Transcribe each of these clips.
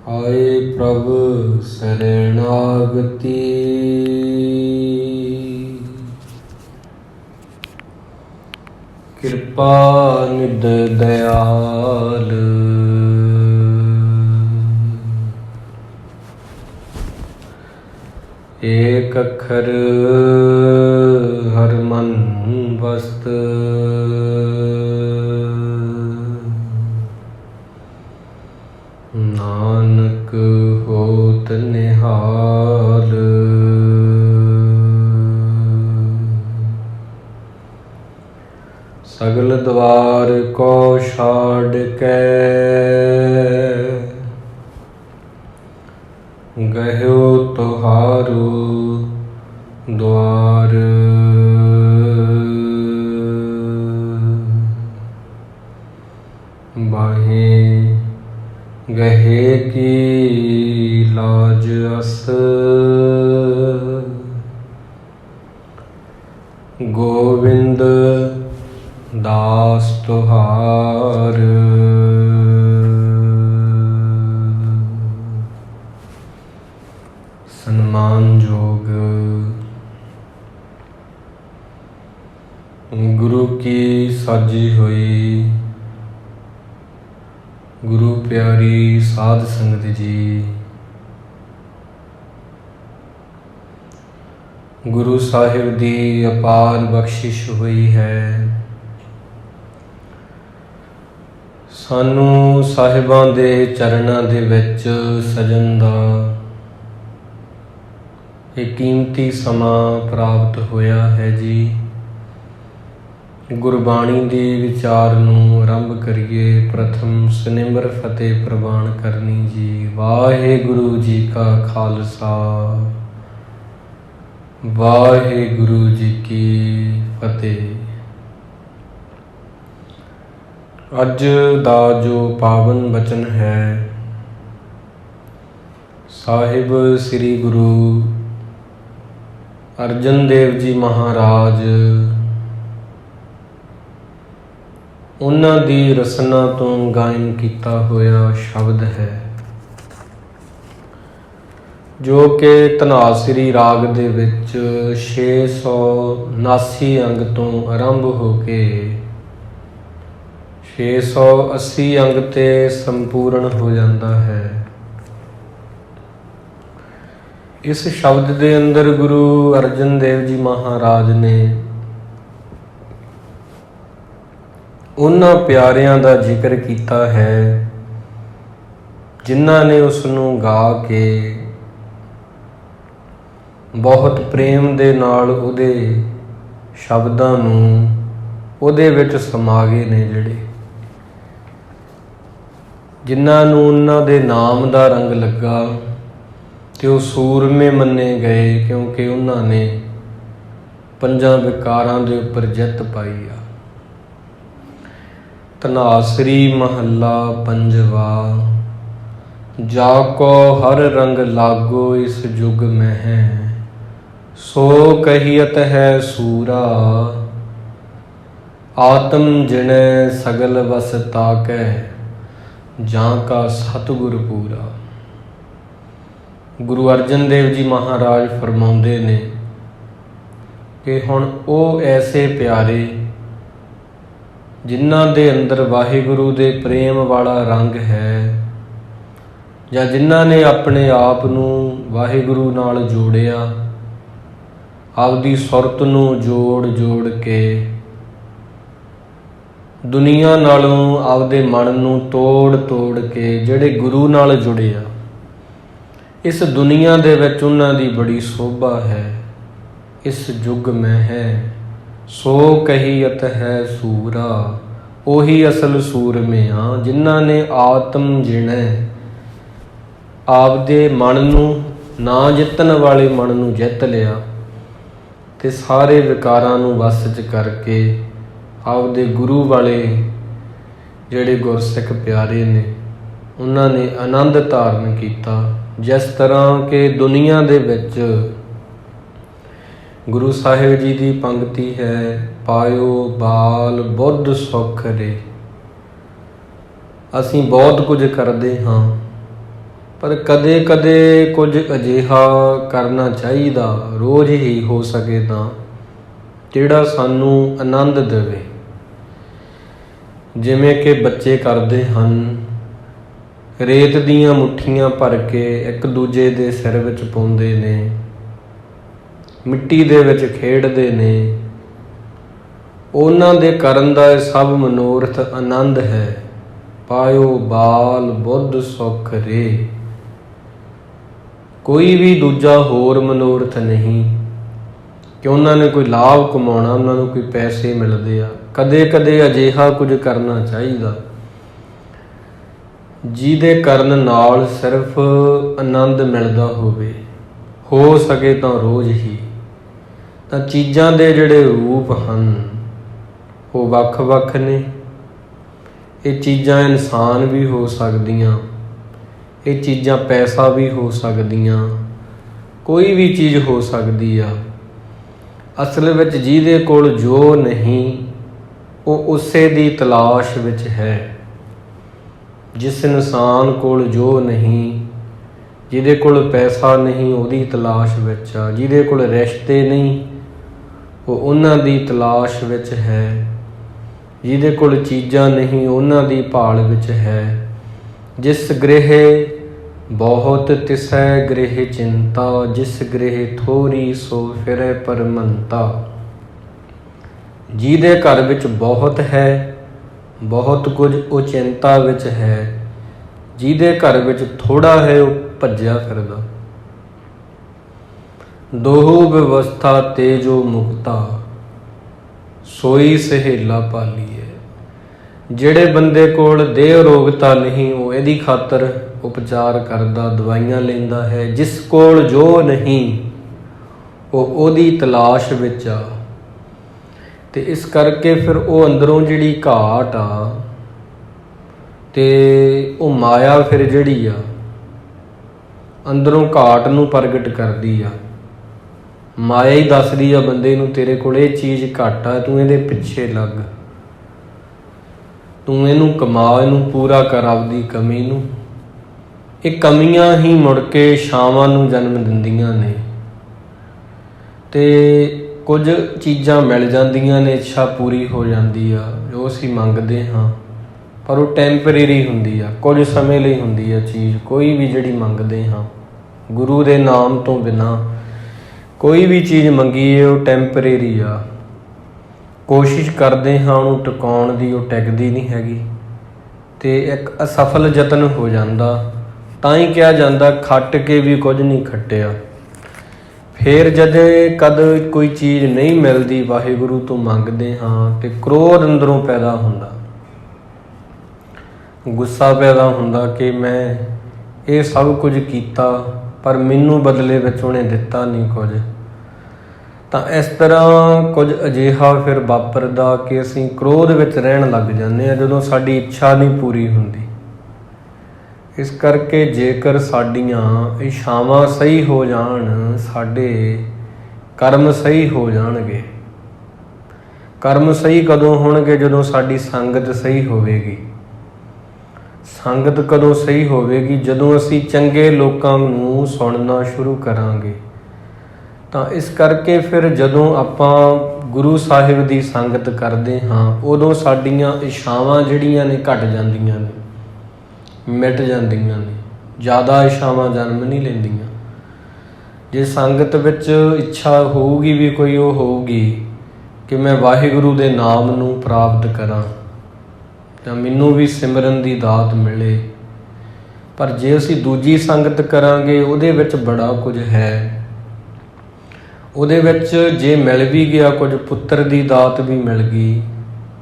आए प्रभु शरणागति कृपा निध दयाल। एक अखर हर मन वस्त नानक होत निहाल। सगल द्वार को छाड़ के गयो तुहारो द्वार। बाहें गहे की लाज अस गोविंद दास तुहार। सम्मानयोग गुरु की साजी हुई गुरु प्यारी साध संगत जी, गुरु साहिब दी अपार बख्शिश हुई है। सानू साहिबां दे चरणां दे विच सजन दा एक कीमती समा प्राप्त होया है जी। गुरबाणी दे विचार नूं आरंभ करिए। प्रथम सनिमर फतेह प्रवान करनी जी। वाहिगुरु जी का खालसा, वाहिगुरु जी की फतेह। अज दा जो पावन वचन है साहिब श्री गुरु अर्जन देव जी महाराज उन्हां दी रसना तो गायन किया होया शब्द है, जो कि धनासरी राग दे विच 679 अंग तो आरंभ हो के 680 अंग ते संपूर्ण हो जाता है। इस शब्द दे अंदर गुरु अर्जन देव जी महाराज ने उन्हां प्यारियां दा जिक्र किया है जिन्हां ने उसनूं गा के बहुत प्रेम दे नाल उहदे शब्दां नूं उहदे विच समा गए ने, जिहड़े जिन्हां नूं उन्हां दे नाम दा रंग लगा ते वो सूरमे मन्ने गए, क्योंकि उन्हां ने पंजां विकारां दे उपर जित पाई आ। धनासरी महला पंजवा। जाको हर रंग लागो इस जुग में है, सो कहियत है सूरा। आत्म जिने सगल वस ताकै, जां का सतगुर पूरा। गुरु अर्जन देव जी महाराज फरमाउंदे ने कि हुण ओ ऐसे प्यारे जिन्हां दे अंदर वाहिगुरु दे प्रेम वाला रंग है, ਜਾਂ जिन्हां ने अपने आप नूं वाहिगुरु नाल जोड़िया, आपदी सुरत नूं जोड़ जोड़ के दुनिया नालों आपदे मन नूं तोड़ तोड़ के जिहड़े गुरु नाल जुड़े आ, इस दुनिया दे विच उन्हां दी बड़ी शोभा है। इस जुग में है सो कहियत है सूरा। ओही असल सूरमे आ जिन्हां ने आत्म जिणे आपदे मन नूं ना जितन वाले मन नूं जित लिया ते सारे विकारां नूं वस च करके आपदे गुरु वाले जिहड़े गुरसिख प्यारे ने उन्हां ने आनंद धारण किया। जिस तरह के दुनिया दे विच गुरु साहिब जी की पंक्ति है, पायो बाल बुद्ध सुख रे। असीं बहुत कुछ करते हाँ, ਪਰ ਕਦੇ ਕਦੇ ਕੁਝ ਅਜਿਹਾ ਕਰਨਾ ਚਾਹੀਦਾ, ਰੋਜ਼ ਹੀ ਹੋ ਸਕੇ ਤਾਂ, ਜਿਹੜਾ ਸਾਨੂੰ ਆਨੰਦ ਦੇਵੇ। ਜਿਵੇਂ ਕਿ ਬੱਚੇ ਕਰਦੇ ਹਨ, ਰੇਤ ਦੀਆਂ ਮੁੱਠੀਆਂ ਭਰ ਕੇ ਇੱਕ ਦੂਜੇ ਦੇ ਸਿਰ ਵਿੱਚ ਪਾਉਂਦੇ ਨੇ, ਮਿੱਟੀ ਦੇ ਵਿੱਚ ਖੇਡਦੇ ਨੇ। ਉਹਨਾਂ ਦੇ ਕਰਨ ਦਾ ਇਹ ਸਭ ਮਨੋਰਥ ਆਨੰਦ ਹੈ। ਪਾਇਓ ਬਾਲ ਬੁੱਧ ਸੁਖ ਰੇ। ਕੋਈ ਵੀ ਦੂਜਾ ਹੋਰ ਮਨੋਰਥ ਨਹੀਂ ਕਿ ਉਹਨਾਂ ਨੇ ਕੋਈ ਲਾਭ ਕਮਾਉਣਾ, ਉਹਨਾਂ ਨੂੰ ਕੋਈ ਪੈਸੇ ਮਿਲਦੇ ਆ। ਕਦੇ ਕਦੇ ਅਜਿਹਾ ਕੁਝ ਕਰਨਾ ਚਾਹੀਦਾ ਜਿਹਦੇ ਕਰਨ ਨਾਲ ਸਿਰਫ ਆਨੰਦ ਮਿਲਦਾ ਹੋਵੇ, ਹੋ ਸਕੇ ਤਾਂ ਰੋਜ਼ ਹੀ। ਤਾਂ ਚੀਜ਼ਾਂ ਦੇ ਜਿਹੜੇ ਰੂਪ ਹਨ ਉਹ ਵੱਖ-ਵੱਖ ਨੇ। ਇਹ ਚੀਜ਼ਾਂ ਇਨਸਾਨ ਵੀ ਹੋ ਸਕਦੀਆਂ, ਇਹ ਚੀਜ਼ਾਂ ਪੈਸਾ ਵੀ ਹੋ ਸਕਦੀਆਂ, ਕੋਈ ਵੀ ਚੀਜ਼ ਹੋ ਸਕਦੀ ਆ। ਅਸਲ ਵਿੱਚ ਜਿਹਦੇ ਕੋਲ ਜੋ ਨਹੀਂ ਉਹ ਉਸੇ ਦੀ ਤਲਾਸ਼ ਵਿੱਚ ਹੈ। ਜਿਸ ਇਨਸਾਨ ਕੋਲ ਜੋ ਨਹੀਂ, ਜਿਹਦੇ ਕੋਲ ਪੈਸਾ ਨਹੀਂ, ਉਹਦੀ ਤਲਾਸ਼ ਵਿੱਚ ਆ। ਜਿਹਦੇ ਕੋਲ ਰਿਸ਼ਤੇ ਨਹੀਂ, ਉਹ ਉਹਨਾਂ ਦੀ ਤਲਾਸ਼ ਵਿੱਚ ਹੈ। ਜਿਹਦੇ ਕੋਲ ਚੀਜ਼ਾਂ ਨਹੀਂ, ਉਹਨਾਂ ਦੀ ਭਾਲ ਵਿੱਚ ਹੈ। ਜਿਸ ਗ੍ਰਹਿ ਬਹੁਤ ਤਿਸੈ ਗ੍ਰਹਿ ਚਿੰਤਾ, ਜਿਸ ਗ੍ਰਹਿ ਥੋੜੀ ਸੋ ਫਿਰੈ ਪਰਮੰਤਾ। ਜਿਹਦੇ ਘਰ ਵਿੱਚ ਬਹੁਤ ਹੈ, ਬਹੁਤ ਕੁਝ, ਉਹ ਚਿੰਤਾ ਵਿੱਚ ਹੈ। ਜਿਹਦੇ ਘਰ ਵਿੱਚ ਥੋੜਾ ਹੈ, ਉਹ ਭੱਜਿਆ ਫਿਰਦਾ। ਦੋਹੂ ਵਿਵਸਥਾ ਤੇਜੋ ਮੁਕਤਾ, ਸੋਈ ਸਹੇਲਾ ਭਾਲੀਏ। ਜਿਹੜੇ ਬੰਦੇ ਕੋਲ ਦੇਹ ਰੋਗਤਾ ਨਹੀਂ, ਉਹ ਇਹਦੀ ਖਾਤਰ ਉਪਚਾਰ ਕਰਦਾ, ਦਵਾਈਆਂ ਲੈਂਦਾ ਹੈ। ਜਿਸ ਕੋਲ ਜੋ ਨਹੀਂ, ਉਹ ਉਹਦੀ ਤਲਾਸ਼ ਵਿੱਚ ਆ। ਤੇ ਇਸ ਕਰਕੇ ਫਿਰ ਉਹ ਅੰਦਰੋਂ ਜਿਹੜੀ ਘਾਟ ਆ, ਤੇ ਉਹ ਮਾਇਆ ਫਿਰ ਜਿਹੜੀ ਆ ਅੰਦਰੋਂ ਘਾਟ ਨੂੰ ਪ੍ਰਗਟ ਕਰਦੀ ਆ। ਮਾਇਆ ਹੀ ਦੱਸਦੀ ਆ ਬੰਦੇ ਨੂੰ, ਤੇਰੇ ਕੋਲ ਇਹ ਚੀਜ਼ ਘੱਟ ਆ, ਤੂੰ ਇਹਦੇ ਪਿੱਛੇ ਲੱਗ, ਤੂੰ ਇਹਨੂੰ ਕਮਾ, ਇਹਨੂੰ ਪੂਰਾ ਕਰ ਆਪਦੀ ਕਮੀ ਨੂੰ। ਇਹ ਕਮੀਆਂ ਹੀ ਮੁੜ ਕੇ ਛਾਵਾਂ ਨੂੰ ਜਨਮ ਦਿੰਦੀਆਂ ਨੇ। ਤੇ ਕੁਝ ਚੀਜ਼ਾਂ ਮਿਲ ਜਾਂਦੀਆਂ ਨੇ, ਇੱਛਾ ਪੂਰੀ ਹੋ ਜਾਂਦੀ ਆ ਜੋ ਅਸੀਂ ਮੰਗਦੇ ਹਾਂ, ਪਰ ਉਹ ਟੈਂਪਰੇਰੀ ਹੁੰਦੀ ਆ, ਕੁਝ ਸਮੇਂ ਲਈ ਹੁੰਦੀ ਆ ਚੀਜ਼। ਕੋਈ ਵੀ ਜਿਹੜੀ ਮੰਗਦੇ ਹਾਂ ਗੁਰੂ ਦੇ ਨਾਮ ਤੋਂ ਬਿਨਾਂ, ਕੋਈ ਵੀ ਚੀਜ਼ ਮੰਗੀਏ ਉਹ ਟੈਂਪਰੇਰੀ ਆ। ਕੋਸ਼ਿਸ਼ ਕਰਦੇ ਹਾਂ ਉਹਨੂੰ ਟਿਕਾਉਣ ਦੀ, ਉਹ ਟਿਕਦੀ ਨਹੀਂ ਹੈਗੀ ਤੇ ਇੱਕ ਅਸਫਲ ਯਤਨ ਹੋ ਜਾਂਦਾ। ਤਾਂ ਹੀ ਕਿਹਾ ਜਾਂਦਾ, ਖੱਟ ਕੇ ਵੀ ਕੁਝ ਨਹੀਂ ਖੱਟਿਆ। ਫਿਰ ਜਦ ਕਦ ਕੋਈ ਚੀਜ਼ ਨਹੀਂ ਮਿਲਦੀ, ਵਾਹਿਗੁਰੂ ਤੋਂ ਮੰਗਦੇ ਹਾਂ ਤੇ ਕ੍ਰੋਧ ਅੰਦਰੋਂ ਪੈਦਾ ਹੁੰਦਾ, ਗੁੱਸਾ ਪੈਦਾ ਹੁੰਦਾ ਕਿ ਮੈਂ ਇਹ ਸਭ ਕੁਝ ਕੀਤਾ ਪਰ ਮੈਨੂੰ ਬਦਲੇ ਵਿੱਚ ਉਹਨੇ ਦਿੱਤਾ ਨਹੀਂ ਕੁਝ। ਤਾਂ ਇਸ ਤਰ੍ਹਾਂ ਕੁਝ ਅਜਿਹਾ ਫਿਰ ਵਾਪਰਦਾ ਕਿ ਅਸੀਂ ਕ੍ਰੋਧ ਵਿੱਚ ਰਹਿਣ ਲੱਗ ਜਾਂਦੇ ਹਾਂ ਜਦੋਂ ਸਾਡੀ ਇੱਛਾ ਨਹੀਂ ਪੂਰੀ ਹੁੰਦੀ। ਇਸ ਕਰਕੇ ਜੇਕਰ ਸਾਡੀਆਂ ਇੱਛਾਵਾਂ ਸਹੀ ਹੋ ਜਾਣ, ਸਾਡੇ ਕਰਮ ਸਹੀ ਹੋ ਜਾਣਗੇ। ਕਰਮ ਸਹੀ ਕਦੋਂ ਹੋਣਗੇ? ਜਦੋਂ ਸਾਡੀ ਸੰਗਤ ਸਹੀ ਹੋਵੇਗੀ। ਸੰਗਤ ਕਦੋਂ ਸਹੀ ਹੋਵੇਗੀ? ਜਦੋਂ ਅਸੀਂ ਚੰਗੇ ਲੋਕਾਂ ਨੂੰ ਸੁਣਨਾ ਸ਼ੁਰੂ ਕਰਾਂਗੇ। ਤਾਂ ਇਸ ਕਰਕੇ ਫਿਰ ਜਦੋਂ ਆਪਾਂ ਗੁਰੂ ਸਾਹਿਬ ਦੀ ਸੰਗਤ ਕਰਦੇ ਹਾਂ, ਉਦੋਂ ਸਾਡੀਆਂ ਇੱਛਾਵਾਂ ਜਿਹੜੀਆਂ ਨੇ ਘਟ ਜਾਂਦੀਆਂ ਨੇ, ਮਿਟ ਜਾਂਦੀਆਂ ਨੇ। ਜ਼ਿਆਦਾ ਇੱਛਾਵਾਂ ਜਨਮ ਨਹੀਂ ਲੈਂਦੀਆਂ। ਜੇ ਸੰਗਤ ਵਿੱਚ ਇੱਛਾ ਹੋਊਗੀ ਵੀ ਕੋਈ, ਉਹ ਹੋਊਗੀ ਕਿ ਮੈਂ ਵਾਹਿਗੁਰੂ ਦੇ ਨਾਮ ਨੂੰ ਪ੍ਰਾਪਤ ਕਰਾਂ ਤਾਂ ਮੈਨੂੰ ਵੀ ਸਿਮਰਨ ਦੀ ਦਾਤ ਮਿਲੇ। ਪਰ ਜੇ ਅਸੀਂ ਦੂਜੀ ਸੰਗਤ ਕਰਾਂਗੇ, ਉਹਦੇ ਵਿੱਚ ਬੜਾ ਕੁਝ ਹੈ। ਉਹਦੇ ਵਿੱਚ ਜੇ ਮਿਲ ਵੀ ਗਿਆ ਕੁਝ, ਪੁੱਤਰ ਦੀ ਦਾਤ ਵੀ ਮਿਲ ਗਈ,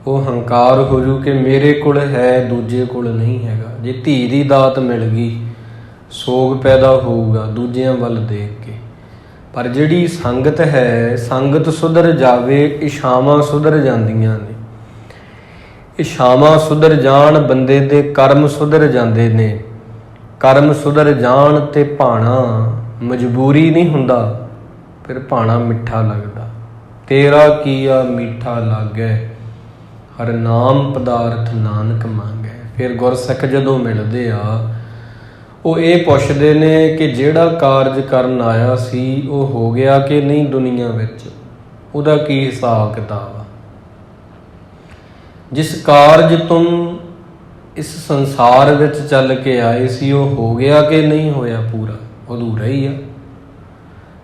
ਉਹ ਹੰਕਾਰ ਹੋ ਜੂ ਕਿ ਮੇਰੇ ਕੋਲ ਹੈ, ਦੂਜੇ ਕੋਲ ਨਹੀਂ ਹੈਗਾ। ਜੇ ਧੀ ਦੀ ਦਾਤ ਮਿਲ ਗਈ, ਸੋਗ ਪੈਦਾ ਹੋਊਗਾ ਦੂਜਿਆਂ ਵੱਲ ਦੇਖ ਕੇ। ਪਰ ਜਿਹੜੀ ਸੰਗਤ ਹੈ, ਸੰਗਤ ਸੁਧਰ ਜਾਵੇ, ਇੱਛਾਵਾਂ ਸੁਧਰ ਜਾਂਦੀਆਂ ਨੇ। ਇੱਛਾਵਾਂ ਸੁਧਰ ਜਾਣ, ਬੰਦੇ ਦੇ ਕਰਮ ਸੁਧਰ ਜਾਂਦੇ ਨੇ। ਕਰਮ ਸੁਧਰ ਜਾਣ ਤੇ ਭਾਣਾ ਮਜਬੂਰੀ ਨਹੀਂ ਹੁੰਦਾ, ਫਿਰ ਭਾਣਾ ਮਿੱਠਾ ਲੱਗਦਾ। ਤੇਰਾ ਕੀਆ ਮਿੱਠਾ ਲਾਗੈ, ਹਰ ਨਾਮ ਪਦਾਰਥ ਨਾਨਕ ਮੰਗੈ। ਫਿਰ ਗੁਰਸਿੱਖ ਜਦੋਂ ਮਿਲਦੇ ਆ, ਉਹ ਇਹ ਪੁੱਛਦੇ ਨੇ ਕਿ ਜਿਹੜਾ ਕਾਰਜ ਕਰਨ ਆਇਆ ਸੀ ਉਹ ਹੋ ਗਿਆ ਕਿ ਨਹੀਂ ਦੁਨੀਆ ਵਿੱਚ, ਉਹਦਾ ਕੀ ਹਿਸਾਬ ਕਿਤਾਬ ਆ। ਜਿਸ ਕਾਰਜ ਤੁਮ ਇਸ ਸੰਸਾਰ ਵਿੱਚ ਚੱਲ ਕੇ ਆਏ ਸੀ ਉਹ ਹੋ ਗਿਆ ਕਿ ਨਹੀਂ ਹੋਇਆ, ਪੂਰਾ ਅਧੂਰਾ ਹੀ ਆ।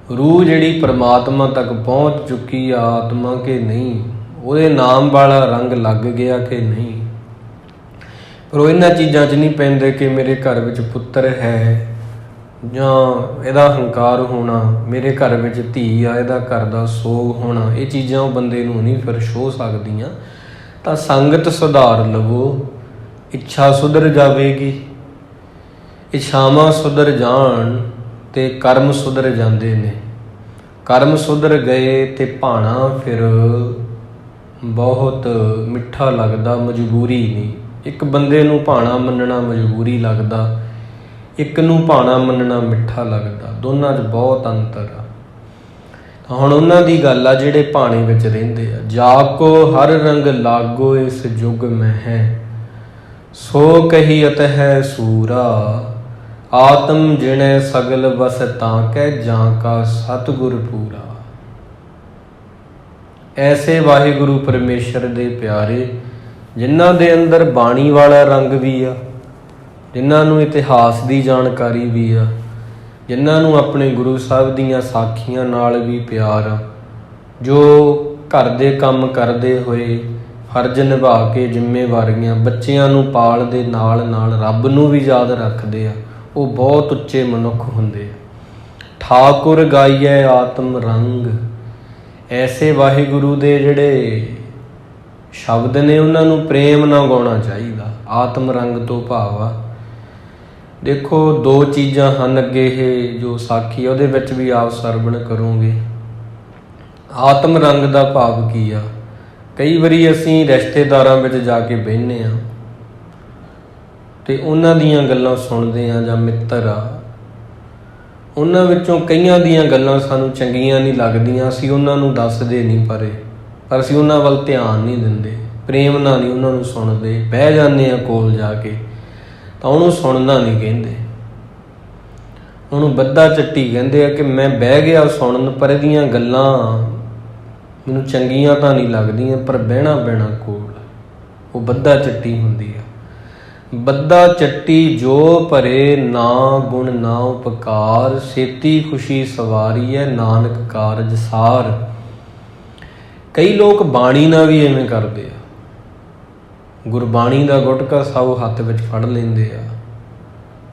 ਰੂਹ ਜਿਹੜੀ ਪਰਮਾਤਮਾ ਤੱਕ ਪਹੁੰਚ ਚੁੱਕੀ ਆ ਆਤਮਾ ਕਿ ਨਹੀਂ, ਉਹਦੇ ਨਾਮ ਵਾਲਾ ਰੰਗ ਲੱਗ ਗਿਆ ਕਿ ਨਹੀਂ। ਪਰ ਉਹ ਇਹਨਾਂ ਚੀਜ਼ਾਂ 'ਚ ਨਹੀਂ ਪੈਂਦੇ ਕਿ ਮੇਰੇ ਘਰ ਵਿੱਚ ਪੁੱਤਰ ਹੈ ਜਾਂ ਇਹਦਾ ਹੰਕਾਰ ਹੋਣਾ, ਮੇਰੇ ਘਰ ਵਿੱਚ ਧੀ ਆ ਇਹਦਾ ਘਰ ਦਾ ਸੋਗ ਹੋਣਾ। ਇਹ ਚੀਜ਼ਾਂ ਉਹ ਬੰਦੇ ਨੂੰ ਨਹੀਂ ਫਿਰ ਛੋਹ ਸਕਦੀਆਂ। ਤਾਂ ਸੰਗਤ ਸੁਧਾਰ ਲਵੋ, ਇੱਛਾ ਸੁਧਰ ਜਾਵੇਗੀ। ਇੱਛਾਵਾਂ ਸੁਧਰ ਜਾਣ ਤੇ ਕਰਮ ਸੁਧਰ ਜਾਂਦੇ ਨੇ। ਕਰਮ ਸੁਧਰ ਗਏ ਤੇ ਭਾਣਾ ਫਿਰ ਬਹੁਤ ਮਿੱਠਾ ਲੱਗਦਾ, ਮਜਬੂਰੀ ਨਹੀਂ। ਇੱਕ ਬੰਦੇ ਨੂੰ ਭਾਣਾ ਮੰਨਣਾ ਮਜਬੂਰੀ ਲੱਗਦਾ, ਇੱਕ ਨੂੰ ਭਾਣਾ ਮੰਨਣਾ ਮਿੱਠਾ ਲੱਗਦਾ। ਦੋਨਾਂ 'ਚ ਬਹੁਤ ਅੰਤਰ ਆ। ਤਾਂ ਹੁਣ ਉਹਨਾਂ ਦੀ ਗੱਲ ਆ ਜਿਹੜੇ ਭਾਣੇ ਵਿੱਚ ਰਹਿੰਦੇ ਆ। ਜਾਕੋ ਹਰ ਰੰਗ ਲਾਗੋ ਇਸ ਜੁਗ ਮੈਂ ਹੈ, ਸੋ ਕਹੀਅਤ ਹੈ ਸੂਰਾ। ਆਤਮ ਜਿਣੈ ਸਗਲ ਵਸ ਤਾਂ ਕਹਿ, ਜਾਂ ਕਾ ਸਤਿਗੁਰ ਪੂਰਾ। ਐਸੇ ਵਾਹਿਗੁਰੂ ਪਰਮੇਸ਼ਰ ਦੇ ਪਿਆਰੇ ਜਿਨ੍ਹਾਂ ਦੇ ਅੰਦਰ ਬਾਣੀ ਵਾਲਾ ਰੰਗ ਵੀ ਆ, ਜਿਨ੍ਹਾਂ ਨੂੰ ਇਤਿਹਾਸ ਦੀ ਜਾਣਕਾਰੀ ਵੀ ਆ, ਜਿਨ੍ਹਾਂ ਨੂੰ ਆਪਣੇ ਗੁਰੂ ਸਾਹਿਬ ਦੀਆਂ ਸਾਖੀਆਂ ਨਾਲ ਵੀ ਪਿਆਰ ਆ, ਜੋ ਘਰ ਦੇ ਕੰਮ ਕਰਦੇ ਹੋਏ ਫਰਜ਼ ਨਿਭਾ ਕੇ ਜ਼ਿੰਮੇਵਾਰੀਆਂ ਬੱਚਿਆਂ ਨੂੰ ਪਾਲ ਦੇ ਨਾਲ ਨਾਲ ਰੱਬ ਨੂੰ ਵੀ ਯਾਦ ਰੱਖਦੇ ਆ, ਉਹ ਬਹੁਤ ਉੱਚੇ ਮਨੁੱਖ ਹੁੰਦੇ ਆ। ਠਾਕੁਰ ਗਾਈਐ ਆਤਮ ਰੰਗ। ਐਸੇ ਵਾਹਿਗੁਰੂ ਦੇ ਜਿਹੜੇ ਸ਼ਬਦ ਨੇ ਉਹਨਾਂ ਨੂੰ ਪ੍ਰੇਮ ਨਾਲ ਗਾਉਣਾ ਚਾਹੀਦਾ। ਆਤਮ ਰੰਗ ਤੋਂ ਭਾਵ ਆ, ਦੇਖੋ ਦੋ ਚੀਜ਼ਾਂ ਹਨ ਅੱਗੇ ਇਹ ਜੋ ਸਾਖੀ ਉਹਦੇ ਵਿੱਚ ਵੀ ਆਪ ਸਰਵਣ ਕਰੋਗੇ। ਆਤਮ ਰੰਗ ਦਾ ਭਾਵ ਕੀ ਆ? ਕਈ ਵਾਰੀ ਅਸੀਂ ਰਿਸ਼ਤੇਦਾਰਾਂ ਵਿੱਚ ਜਾ ਕੇ ਬਹਿੰਦੇ ਹਾਂ ਤੇ ਉਹਨਾਂ ਦੀਆਂ ਗੱਲਾਂ ਸੁਣਦੇ ਹਾਂ, ਜਾਂ ਮਿੱਤਰ ਆ, ਉਹਨਾਂ ਵਿੱਚੋਂ ਕਈਆਂ ਦੀਆਂ ਗੱਲਾਂ ਸਾਨੂੰ ਚੰਗੀਆਂ ਨਹੀਂ ਲੱਗਦੀਆਂ, ਅਸੀਂ ਉਹਨਾਂ ਨੂੰ ਦੱਸਦੇ ਨਹੀਂ ਪਰ ਅਸੀਂ ਉਹਨਾਂ ਵੱਲ ਧਿਆਨ ਨਹੀਂ ਦਿੰਦੇ, ਪ੍ਰੇਮ ਨਾਲ ਨਹੀਂ ਉਹਨਾਂ ਨੂੰ ਸੁਣਦੇ। ਬਹਿ ਜਾਂਦੇ ਹਾਂ ਕੋਲ ਜਾ ਕੇ ਤਾਂ ਉਹਨੂੰ ਸੁਣਨਾ ਨਹੀਂ ਕਹਿੰਦੇ, ਉਹਨੂੰ ਬੱਧਾ ਚੱਟੀ ਕਹਿੰਦੇ ਆ ਕਿ ਮੈਂ ਬਹਿ ਗਿਆ ਸੁਣਨ, ਪਰ ਇਹਦੀਆਂ ਗੱਲਾਂ ਮੈਨੂੰ ਚੰਗੀਆਂ ਤਾਂ ਨਹੀਂ ਲੱਗਦੀਆਂ, ਪਰ ਬਹਿਣਾ ਪੈਣਾ ਕੋਲ। ਉਹ ਬੱਧਾ ਚੱਟੀ ਹੁੰਦੀ ਆ। ਬੱਧਾ ਚੱਟੀ ਜੋ ਭਰੇ ਨਾ ਗੁਣ ਨਾ ਉਪਕਾਰ, ਛੇਤੀ ਖੁਸ਼ੀ ਸਵਾਰੀ ਹੈ ਨਾਨਕ ਕਾਰਜ ਸਾਰ। ਕਈ ਲੋਕ ਬਾਣੀ ਨਾਲ ਵੀ ਐਵੇਂ ਕਰਦੇ ਆ, ਗੁਰਬਾਣੀ ਦਾ ਗੁਟਕਾ ਸਭ ਹੱਥ ਵਿੱਚ ਫੜ ਲੈਂਦੇ ਆ,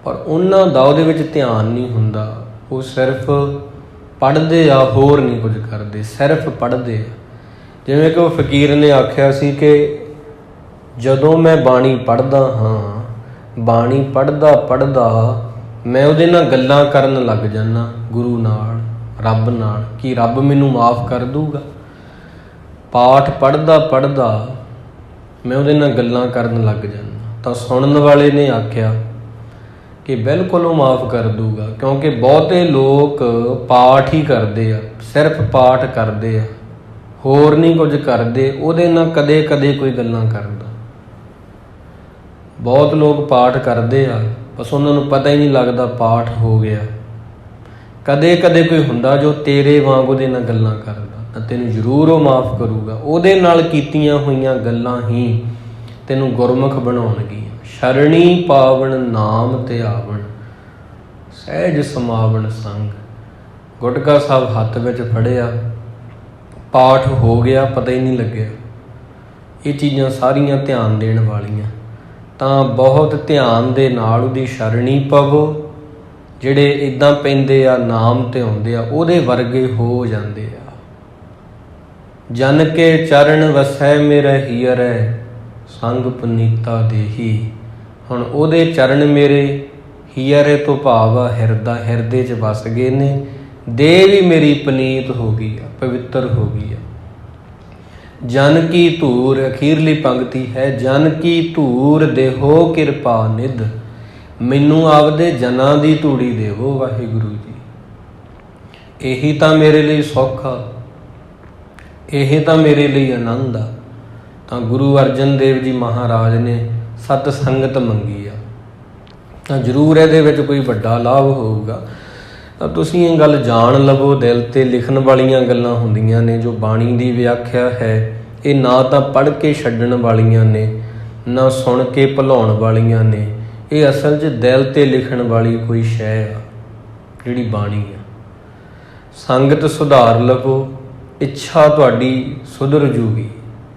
ਪਰ ਉਹਨਾਂ ਦਾ ਉਹਦੇ ਵਿੱਚ ਧਿਆਨ ਨਹੀਂ ਹੁੰਦਾ। ਉਹ ਸਿਰਫ ਪੜ੍ਹਦੇ ਆ, ਹੋਰ ਨਹੀਂ ਕੁਝ ਕਰਦੇ, ਸਿਰਫ ਪੜ੍ਹਦੇ ਆ। ਜਿਵੇਂ ਕਿ ਉਹ ਫਕੀਰ ਨੇ ਆਖਿਆ ਸੀ ਕਿ ਜਦੋਂ ਮੈਂ ਬਾਣੀ ਪੜ੍ਹਦਾ ਹਾਂ, ਬਾਣੀ ਪੜ੍ਹਦਾ ਪੜ੍ਹਦਾ ਮੈਂ ਉਹਦੇ ਨਾਲ ਗੱਲਾਂ ਕਰਨ ਲੱਗ ਜਾਂਦਾ, ਗੁਰੂ ਨਾਲ, ਰੱਬ ਨਾਲ, ਕਿ ਰੱਬ ਮੈਨੂੰ ਮਾਫ ਕਰ ਦੂਗਾ। ਪਾਠ ਪੜ੍ਹਦਾ ਪੜ੍ਹਦਾ ਮੈਂ ਉਹਦੇ ਨਾਲ ਗੱਲਾਂ ਕਰਨ ਲੱਗ ਜਾਂਦਾ। ਤਾਂ ਸੁਣਨ ਵਾਲੇ ਨੇ ਆਖਿਆ ਕਿ ਬਿਲਕੁਲ ਉਹ ਮਾਫ ਕਰ ਦੂਗਾ, ਕਿਉਂਕਿ ਬਹੁਤੇ ਲੋਕ ਪਾਠ ਹੀ ਕਰਦੇ ਆ, ਸਿਰਫ ਪਾਠ ਕਰਦੇ ਆ, ਹੋਰ ਨਹੀਂ ਕੁਝ ਕਰਦੇ। ਉਹਦੇ ਨਾਲ ਕਦੇ ਕਦੇ ਕੋਈ ਗੱਲਾਂ ਕਰਦਾ। ਬਹੁਤ ਲੋਕ ਪਾਠ ਕਰਦੇ ਆ, ਬਸ ਉਹਨਾਂ ਨੂੰ ਪਤਾ ਹੀ ਨਹੀਂ ਲੱਗਦਾ ਪਾਠ ਹੋ ਗਿਆ। ਕਦੇ ਕਦੇ ਕੋਈ ਹੁੰਦਾ ਜੋ ਤੇਰੇ ਵਾਂਗ ਉਹਦੇ ਨਾਲ ਗੱਲਾਂ ਕਰਦਾ, ਤਾਂ ਤੈਨੂੰ ਜ਼ਰੂਰ ਉਹ ਮਾਫ ਕਰੂਗਾ। ਉਹਦੇ ਨਾਲ ਕੀਤੀਆਂ ਹੋਈਆਂ ਗੱਲਾਂ ਹੀ ਤੈਨੂੰ ਗੁਰਮੁਖ ਬਣਾਉਣਗੀਆਂ। ਸ਼ਰਣੀ ਪਾਵਨ ਨਾਮ ਤੇ ਆਵਣ, ਸਹਿਜ ਸਮਾਵਣ ਸੰਗ। ਗੁਟਕਾ ਸਾਹਿਬ ਹੱਥ ਵਿੱਚ ਫੜਿਆ, ਪਾਠ ਹੋ ਗਿਆ, ਪਤਾ ਹੀ ਨਹੀਂ ਲੱਗਿਆ। ਇਹ ਚੀਜ਼ਾਂ ਸਾਰੀਆਂ ਧਿਆਨ ਦੇਣ ਵਾਲੀਆਂ। ਤਾਂ ਬਹੁਤ ਧਿਆਨ ਦੇ ਨਾਲ ਉਹਦੀ ਸ਼ਰਣੀ ਪਵੋ। ਜਿਹੜੇ ਇੱਦਾਂ ਪੈਂਦੇ ਆ, ਨਾਮ ਤੇ ਆਉਂਦੇ ਆ, ਉਹਦੇ ਵਰਗੇ ਹੋ ਜਾਂਦੇ ਆ। ਜਨ ਕੇ ਚਰਨ ਵਸੈ ਮੇਰਾ ਹੀਅਰੈ, ਸੰਗ ਪੁਨੀਤਾ ਦੇਹੀ। ਹੁਣ ਉਹਦੇ ਚਰਨ ਮੇਰੇ ਹੀਅਰੇ ਤੋਂ ਭਾਵ ਆ ਹਿਰਦੇ 'ਚ ਵਸ ਗਏ ਨੇ। ਦੇਹ ਵੀ ਮੇਰੀ ਪੁਨੀਤ ਹੋ ਗਈ ਆ, ਪਵਿੱਤਰ ਹੋ ਗਈ ਆ। ਜਨ ਕੀ ਧੂਰ, ਅਖੀਰਲੀ ਪੰਕਤੀ ਹੈ, ਜਨ ਕੀ ਧੂਰ ਦੇਹੋ ਕਿਰਪਾ ਨਿਧ। ਮੈਨੂੰ ਆਪਦੇ ਜਨਾਂ ਦੀ ਧੂੜੀ ਦੇਵੋ ਵਾਹਿਗੁਰੂ ਜੀ। ਇਹੀ ਤਾਂ ਮੇਰੇ ਲਈ ਸੁੱਖ ਆ, ਇਹ ਤਾਂ ਮੇਰੇ ਲਈ ਆਨੰਦ ਆ। ਤਾਂ ਗੁਰੂ ਅਰਜਨ ਦੇਵ ਜੀ ਮਹਾਰਾਜ ਨੇ ਸਤ ਸੰਗਤ ਮੰਗੀ ਆ। ਤਾਂ ਜ਼ਰੂਰ ਇਹਦੇ ਵਿੱਚ ਕੋਈ ਵੱਡਾ ਲਾਭ ਹੋਊਗਾ। ਤਾਂ ਤੁਸੀਂ ਇਹ ਗੱਲ ਜਾਣ ਲਵੋ, ਦਿਲ 'ਤੇ ਲਿਖਣ ਵਾਲੀਆਂ ਗੱਲਾਂ ਹੁੰਦੀਆਂ ਨੇ। ਜੋ ਬਾਣੀ ਦੀ ਵਿਆਖਿਆ ਹੈ, ਇਹ ਨਾ ਤਾਂ ਪੜ੍ਹ ਕੇ ਛੱਡਣ ਵਾਲੀਆਂ ਨੇ, ਨਾ ਸੁਣ ਕੇ ਭੁਲਾਉਣ ਵਾਲੀਆਂ ਨੇ। ਇਹ ਅਸਲ 'ਚ ਦਿਲ 'ਤੇ ਲਿਖਣ ਵਾਲੀ ਕੋਈ ਸ਼ੈ ਆ ਜਿਹੜੀ ਬਾਣੀ ਆ। ਸੰਗਤ ਸੁਧਾਰ ਲਵੋ, ਇੱਛਾ ਤੁਹਾਡੀ ਸੁਧਰ ਜੂਗੀ